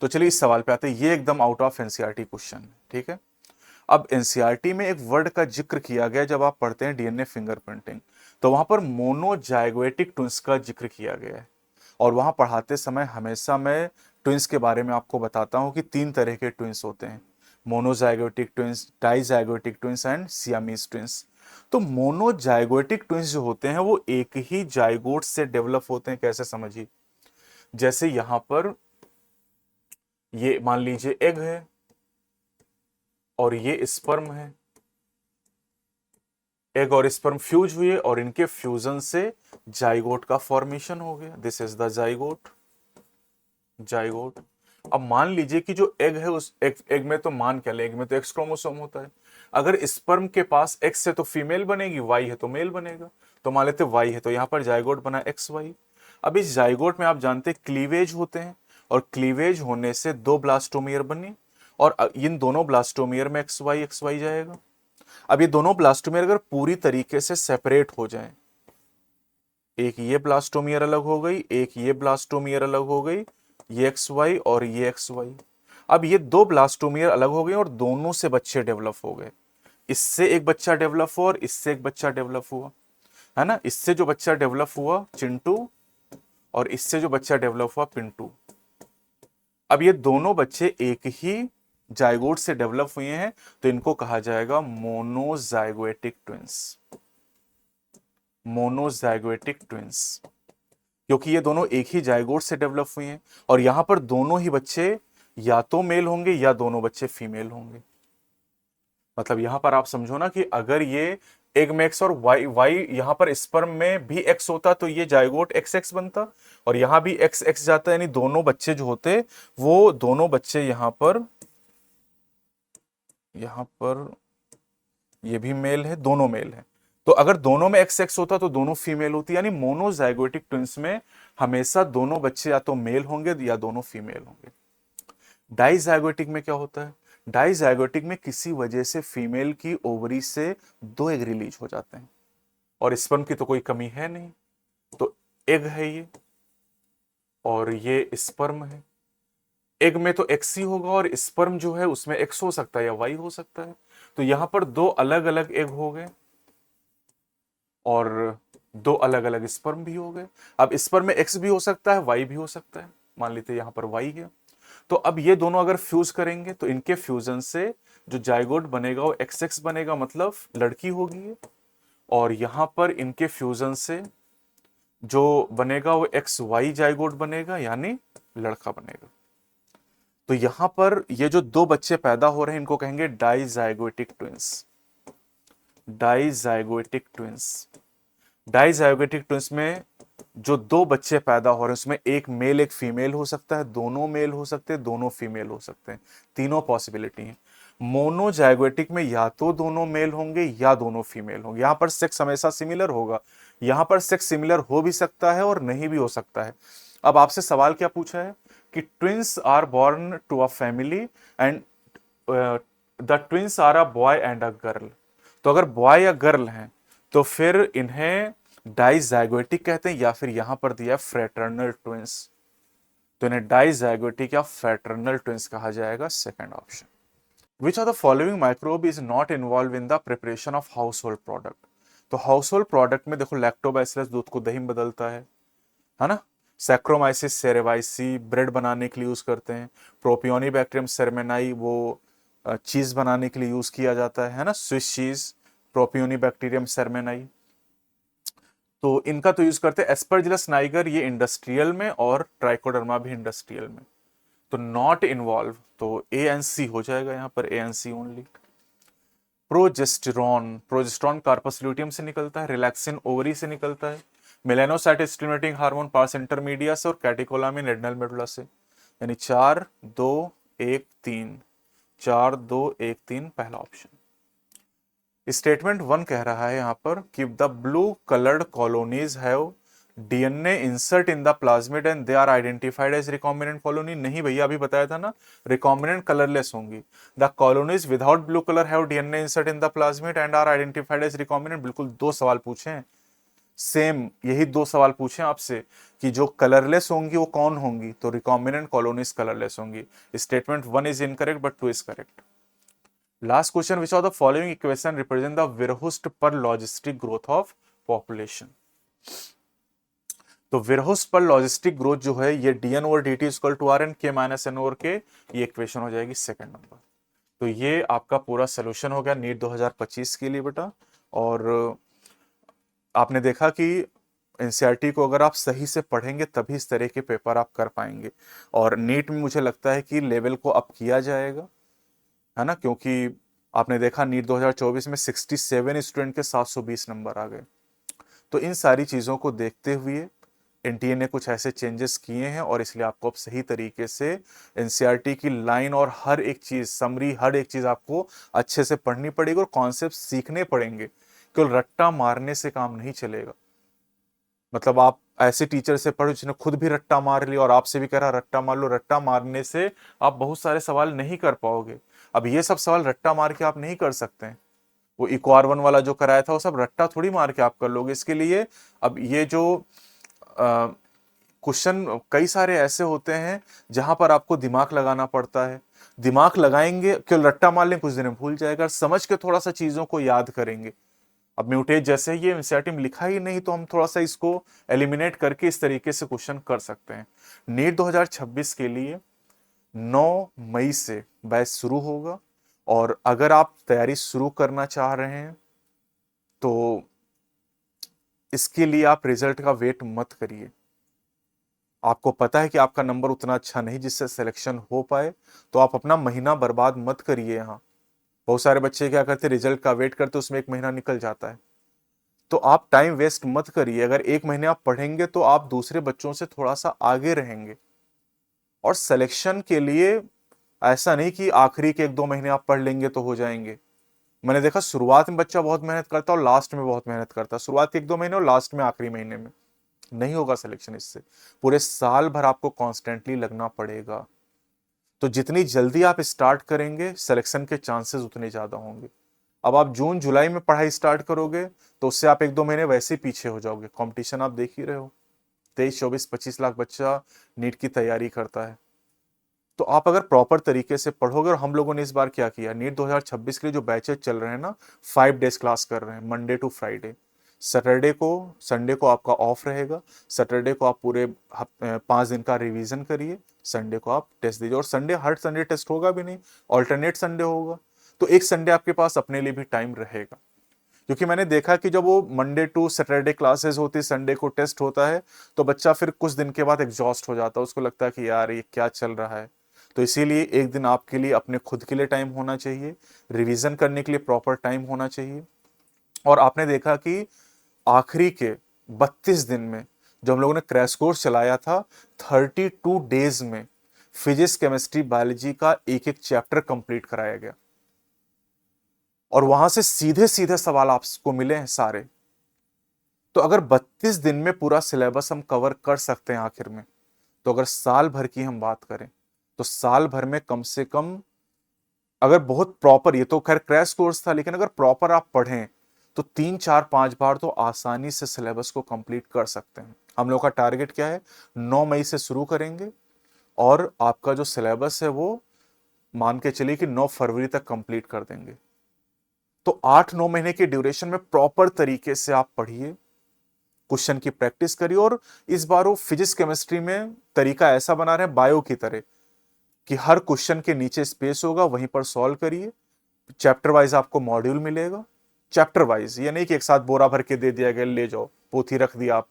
S1: तो चलिए इस सवाल पे आते हैं, ये एकदम आउट ऑफ एनसीईआरटी क्वेश्चन है, ठीक है। अब एनसीईआरटी में एक वर्ड का जिक्र किया गया, जब आप पढ़ते हैं डीएनए फिंगरप्रिंटिंग, तो वहां पर मोनोजाइगोटिक ट्विंस का जिक्र किया गया है। और वहां पढ़ाते समय हमेशा मैं ट्विंस के बारे में आपको बताता हूं कि 3 तरह के ट्विंस होते हैं, monozygotic twins, dizygotic twins and Siamese twins. तो मोनोजाइगोटिक ट्विंस जो होते हैं वो एक ही जाइगोट से डेवलप होते हैं, कैसे समझिए, जैसे यहां पर ये मान लीजिए एग है और ये स्पर्म है, एग और स्पर्म फ्यूज हुए और इनके फ्यूजन से जाइगोट का फॉर्मेशन हो गया। This is the zygote, zygote. अब मान लीजिए कि जो एग है उस एग में तो मान क्या ले, एग में तो एक्स क्रोमोसोम होता है। अगर स्पर्म के पास एक्स है तो फीमेल बनेगी, वाई है तो मेल बनेगा। तो मान लेते वाई है तो यहां पर जाइगोट बना एक्स वाई। अब इस जाइगोट में आप जानते हैं क्लीवेज होते हैं, और क्लीवेज होने से दो ब्लास्टोमियर बनी, और इन दोनों ब्लास्टोमियर में एक्स वाई जाएगा। अब ये दोनों ब्लास्टोमियर अगर पूरी तरीके से सेपरेट हो जाएं, एक ये ब्लास्टोमियर अलग हो गई, एक ये ब्लास्टोमियर अलग हो गई, ये एक्स वाई और ये एक्स वाई। अब ये दो ब्लास्टोमियर अलग हो गए और दोनों से बच्चे डेवलप हो गए। इससे एक बच्चा डेवलप हुआ और इससे एक बच्चा डेवलप हुआ, है ना। इससे जो बच्चा डेवलप हुआ चिंटू, और इससे जो बच्चा डेवलप हुआ पिंटू। अब ये दोनों बच्चे एक ही जाइगोट से डेवलप हुए हैं, तो इनको कहा जाएगा मोनोजाइगोटिक ट्विंस, मोनोजाइगोटिक ट्विंस, क्योंकि ये दोनों एक ही जाइगोट से डेवलप हुए हैं। और यहां पर दोनों ही बच्चे या तो मेल होंगे या दोनों बच्चे फीमेल होंगे। मतलब यहां पर आप समझो ना कि अगर ये एग में एक्स और वाई वाई यहां पर स्पर्म में भी एक्स होता तो ये जाइगोट एक्स एक्स बनता, और यहां भी एक्स एक्स जाता, यानी दोनों बच्चे जो होते वो दोनों बच्चे यहां पर ये भी मेल है, दोनों मेल है। तो अगर दोनों में एक्स एक्स होता तो दोनों फीमेल होती, यानी मोनोजाइगोटिक ट्विंस में हमेशा दोनों बच्चे या तो मेल होंगे या दोनों फीमेल होंगे। डाइजाइगोटिक में क्या होता है, डाइजाइगोटिक में किसी वजह से फीमेल की ओवरी से दो एग रिलीज हो जाते हैं, और स्पर्म की तो कोई कमी है नहीं। तो एग है ये और ये स्पर्म है। एग में तो एक्स ही होगा और स्पर्म जो है उसमें एक्स हो सकता है या वाई हो सकता है। तो यहां पर दो अलग अलग एग हो गए और दो अलग अलग स्पर्म भी हो गए। अब स्पर्म में एक्स भी हो सकता है, वाई भी हो सकता है, मान लेते हैं यहां पर वाई है। तो अब ये दोनों अगर फ्यूज करेंगे तो इनके फ्यूजन से जो जाइगोट बनेगा वो एक्स एक्स बनेगा, मतलब लड़की होगी। और यहां पर इनके फ्यूजन से जो बनेगा वो एक्स वाई जाइगोट बनेगा, यानी लड़का बनेगा। तो यहां पर ये जो दो बच्चे पैदा हो रहे हैं इनको कहेंगे dizygotic twins, dizygotic twins. Dizygotic twins में जो दो बच्चे पैदा हो रहे हैं उसमें एक मेल एक फीमेल हो सकता है, दोनों मेल हो सकते हैं, दोनों फीमेल हो सकते हैं, तीनों पॉसिबिलिटी है। मोनोजाइगोटिक में या तो दोनों मेल होंगे या दोनों फीमेल होंगे। यहां पर सेक्स हमेशा सिमिलर होगा, यहां पर सेक्स सिमिलर हो भी सकता है और नहीं भी हो सकता है। अब आपसे सवाल क्या पूछा है कि twins are born to a family and the twins are a boy and a girl. तो अगर बॉय या गर्ल हैं तो फिर इन्हें डाइजाइगोटिक कहते हैं, या फिर यहां पर दिया फ्रेटर्नल ट्विंस, तो इन्हें डाइजाइगोटिक या फ्रेटर्नल ट्विंस कहा जाएगा, second option. Which are the following microbe is not involve in the preparation of household product. तो हाउस होल्ड प्रोडक्ट में देखो लैक्टोबैसिलस दूध को दही में बदलता है ना। सैक्रोमाइसिस सेरेवाइसी ब्रेड बनाने के लिए यूज करते हैं। प्रोपियोनी बैक्टीरियम सेरेमेनाई वो चीज बनाने के लिए यूज किया जाता है ना, स्विस चीज, प्रोपियोनी बैक्टीरियम सेरेमेनाई। तो इनका तो यूज करते हैं। एस्परजिलस नाइगर ये इंडस्ट्रियल में, और ट्राइकोडर्मा भी इंडस्ट्रियल में। तो नॉट इन्वॉल्व, तो ए एन सी हो जाएगा यहां पर, A and C only. Progesterone, progesterone corpus luteum से निकलता है, रिलैक्सिन ओवरी से निकलता है, melanocyte stimulating hormone pars intermedia से, और कैटेकोलामिन एड्रेनल मेडुला से। यानी 4 2 1 3, 4 2 1 3 पहला ऑप्शन। स्टेटमेंट 1 कह रहा है यहां पर कि the blue coloured colonies have DNA insert in the plasmid and they are identified as recombinant colony. नहीं भैया, अभी बताया था ना, रिकॉम्बिनेंट कलरलेस होंगी। The colonies without blue colour have DNA insert in the plasmid and are identified as recombinant. बिल्कुल दो सवाल पूछे हैं, सेम यही दो सवाल पूछे आपसे कि जो कलरलेस होंगी वो कौन होंगी, तो रिकॉम्बिनेंट कॉलोनीज कलरलेस होंगी। Statement 1 is incorrect but 2 is correct. Last question, which of the following equation represent the Verhulst Pearl logistic growth of population. तो विरहुस्ट पर लॉजिस्टिक ग्रोथ जो है ये dn over dt equal to R N K minus N over K, ये equation हो जाएगी second number. तो ये आपका पूरा सोल्यूशन हो गया नीट 2025 के लिए बेटा। और आपने देखा कि एनसीईआरटी को अगर आप सही से पढ़ेंगे तभी इस तरह के पेपर आप कर पाएंगे। और नीट में मुझे लगता है कि लेवल को अप किया जाएगा, है ना, क्योंकि आपने देखा नीट 2024 में 67 स्टूडेंट के 720 नंबर आ गए। तो इन सारी चीज़ों को देखते हुए एनटीए ने कुछ ऐसे चेंजेस किए हैं, और इसलिए आपको अब सही तरीके से एनसीईआरटी की लाइन और हर एक चीज़ समरी, हर एक चीज़ आपको अच्छे से पढ़नी पड़ेगी और कॉन्सेप्ट सीखने पड़ेंगे। केवल रट्टा मारने से काम नहीं चलेगा। मतलब आप ऐसे टीचर से पढ़ो जिसने खुद भी रट्टा मार लिया और आपसे भी कह रहा रट्टा मार लो, रट्टा मारने से आप बहुत सारे सवाल नहीं कर पाओगे। अब ये सब सवाल रट्टा मार के आप नहीं कर सकते हैं। वो इको R1 वाला जो कराया था वो सब रट्टा थोड़ी मार के आप कर लोगे। इसके लिए अब ये जो क्वेश्चन कई सारे ऐसे होते हैं जहां पर आपको दिमाग लगाना पड़ता है। दिमाग लगाएंगे, केवल रट्टा मार लें कुछ दिन में भूल जाएगा, समझ के थोड़ा सा चीजों को याद करेंगे। अब म्यूटेज जैसे ये एनसीईआरटी में लिखा ही नहीं, तो हम थोड़ा सा इसको एलिमिनेट करके इस तरीके से क्वेश्चन कर सकते हैं। नीट 2026 के लिए 9 मई से बैच शुरू होगा, और अगर आप तैयारी शुरू करना चाह रहे हैं तो इसके लिए आप रिजल्ट का वेट मत करिए। आपको पता है कि आपका नंबर उतना अच्छा नहीं जिससे सिलेक्शन हो पाए, तो आप अपना महीना बर्बाद मत करिए। यहाँ बहुत सारे बच्चे क्या करते, रिजल्ट का वेट करते, उसमें एक महीना निकल जाता है। तो आप टाइम वेस्ट मत करिए। अगर एक महीने आप पढ़ेंगे तो आप दूसरे बच्चों से थोड़ा सा आगे रहेंगे। और सिलेक्शन के लिए ऐसा नहीं कि आखिरी के 1-2 महीने आप पढ़ लेंगे तो हो जाएंगे। मैंने देखा शुरुआत में बच्चा बहुत मेहनत करता है और लास्ट में बहुत मेहनत करता है, शुरुआत के 1-2 महीने और लास्ट में आखिरी महीने में। नहीं होगा सिलेक्शन इससे। पूरे साल भर आपको कॉन्स्टेंटली लगना पड़ेगा। तो जितनी जल्दी आप स्टार्ट करेंगे सिलेक्शन के चांसेस उतने ज्यादा होंगे। अब आप जून जुलाई में पढ़ाई स्टार्ट करोगे तो उससे आप 1-2 महीने वैसे ही पीछे हो जाओगे। कंपटीशन आप देख ही रहे हो, 23-24-25 लाख बच्चा नीट की तैयारी करता है। तो आप अगर प्रॉपर तरीके से पढ़ोगे, और हम लोगों ने इस बार क्या किया, नीट 2026 के लिए जो बैचेज चल रहे हैं ना, 5 डेज क्लास कर रहे हैं, मंडे टू फ्राइडे। सैटरडे को संडे को आपका ऑफ रहेगा। सैटरडे को आप पूरे 5 दिन का रिवीजन करिए, संडे को आप टेस्ट दीजिए। और संडे हर संडे टेस्ट होगा भी नहीं, ऑल्टरनेट संडे होगा। तो एक संडे आपके पास अपने लिए भी टाइम रहेगा। क्योंकि मैंने देखा कि जब वो मंडे टू सैटरडे क्लासेस होती, संडे को टेस्ट होता है, तो बच्चा फिर कुछ दिन के बाद एग्जॉस्ट हो जाता है, उसको लगता है कि यार ये क्या चल रहा है। तो इसीलिए एक दिन आपके लिए अपने खुद के लिए टाइम होना चाहिए, रिवीजन करने के लिए प्रॉपर टाइम होना चाहिए। और आपने देखा कि आखिरी के 32 दिन में जो हम लोगों ने क्रैश कोर्स चलाया था, 32 डेज में फिजिक्स केमिस्ट्री बायोलॉजी का एक एक चैप्टर कंप्लीट कराया गया, और वहां से सीधे सीधे सवाल आपको मिले हैं सारे। तो अगर 32 दिन में पूरा सिलेबस हम कवर कर सकते हैं आखिर में, तो अगर साल भर की हम बात करें तो साल भर में कम से कम, अगर बहुत प्रॉपर, ये तो खैर क्रैश कोर्स था, लेकिन अगर प्रॉपर आप पढ़ें तो 3-4-5 बार तो आसानी से सिलेबस को कंप्लीट कर सकते हैं। हम लोग का टारगेट क्या है, 9 मई से शुरू करेंगे, और आपका जो सिलेबस है वो मान के चलिए कि 9 फरवरी तक कंप्लीट कर देंगे। तो 8-9 महीने की ड्यूरेशन में प्रॉपर तरीके से आप पढ़िए, क्वेश्चन की प्रैक्टिस करिए। और इस बार वो फिजिक्स केमिस्ट्री में तरीका ऐसा बना रहे हैं बायो की तरह, कि हर क्वेश्चन के नीचे स्पेस होगा, वहीं पर सॉल्व करिए। चैप्टर वाइज आपको मॉड्यूल मिलेगा, चैप्टर वाइज, ये नहीं कि एक साथ बोरा भर के दे दिया गया ले जाओ पोथी रख दिया आप।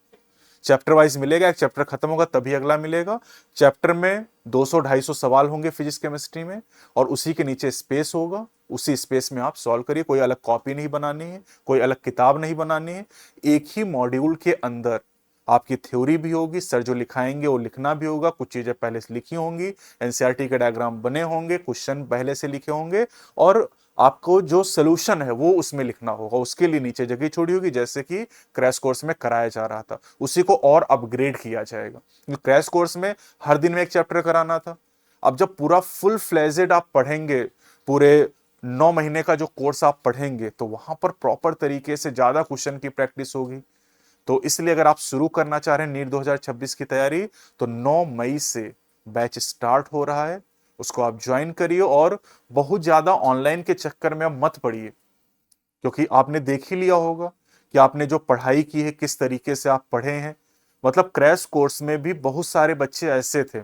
S1: चैप्टर वाइज मिलेगा, एक चैप्टर खत्म होगा तभी अगला मिलेगा। चैप्टर में 200-250 सवाल होंगे फिजिक्स केमिस्ट्री में, और उसी के नीचे स्पेस होगा, उसी स्पेस में आप सॉल्व करिए। कोई अलग कॉपी नहीं बनानी है, कोई अलग किताब नहीं बनानी है। एक ही मॉड्यूल के अंदर आपकी थ्योरी भी होगी, सर जो लिखाएंगे वो लिखना भी होगा, कुछ चीजें पहले से लिखी होंगी, एनसीईआरटी के डायग्राम बने होंगे, क्वेश्चन पहले से लिखे होंगे, और आपको जो सोल्यूशन है वो उसमें लिखना होगा। उसके लिए नीचे जगह छोड़ी होगी, जैसे कि क्रैश कोर्स में कराया जा रहा था, उसी को और अपग्रेड किया जाएगा। क्रैश कोर्स में हर दिन में एक चैप्टर कराना था। अब जब पूरा फुल फ्लेजेड आप पढ़ेंगे, पूरे 9 महीने का जो कोर्स आप पढ़ेंगे, तो वहां पर प्रॉपर तरीके से ज्यादा क्वेश्चन की प्रैक्टिस होगी। तो इसलिए अगर आप शुरू करना चाह रहे हैं नीट 2026 की तैयारी, तो 9 मई से बैच स्टार्ट हो रहा है, उसको आप ज्वाइन करिए। और बहुत ज्यादा ऑनलाइन के चक्कर में आप मत पड़िए, क्योंकि आपने देख ही लिया होगा कि आपने जो पढ़ाई की है किस तरीके से आप पढ़े हैं। मतलब क्रैश कोर्स में भी बहुत सारे बच्चे ऐसे थे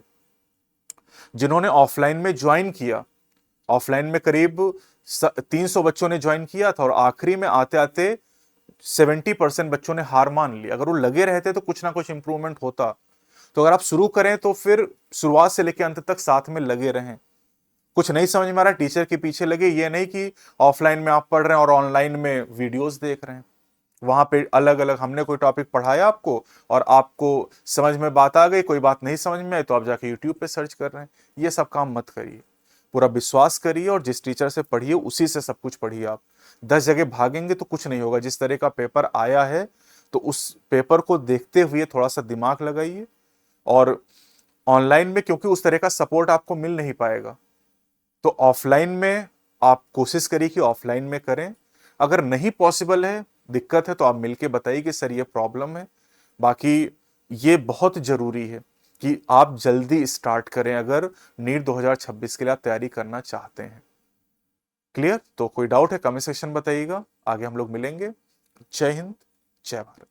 S1: जिन्होंने ऑफलाइन में ज्वाइन किया। ऑफलाइन में करीब 300 बच्चों ने ज्वाइन किया था, और आखिरी में आते आते 70% बच्चों ने हार मान ली। अगर वो लगे रहते तो कुछ ना कुछ इंप्रूवमेंट होता। तो अगर आप शुरू करें तो फिर शुरुआत से लेकर अंत तक साथ में लगे रहें। कुछ नहीं समझ में आ रहा, टीचर के पीछे लगे, ये नहीं कि ऑफलाइन में आप पढ़ रहे हैं और ऑनलाइन में वीडियोस देख रहे हैं। वहां पे अलग अलग हमने कोई टॉपिक पढ़ाया आपको और आपको समझ में बात आ गई, कोई बात नहीं समझ में आई तो आप जाके यूट्यूब पे सर्च कर रहे हैं। ये सब काम मत करिए। पूरा विश्वास करिए और जिस टीचर से पढ़िए उसी से सब कुछ पढ़िए। आप 10 जगह भागेंगे तो कुछ नहीं होगा। जिस तरह का पेपर आया है तो उस पेपर को देखते हुए थोड़ा सा दिमाग लगाइए। और ऑनलाइन में क्योंकि उस तरह का सपोर्ट आपको मिल नहीं पाएगा, तो ऑफलाइन में आप कोशिश करिए कि ऑफलाइन में करें। अगर नहीं पॉसिबल है, दिक्कत है, तो आप मिलके बताइए कि सर ये प्रॉब्लम है। बाकी ये बहुत जरूरी है कि आप जल्दी स्टार्ट करें अगर नीट 2026 के लिए आप तैयारी करना चाहते हैं। क्लियर? तो कोई डाउट है कमेंट सेक्शन बताइएगा, आगे हम लोग मिलेंगे। जय हिंद, जय भारत।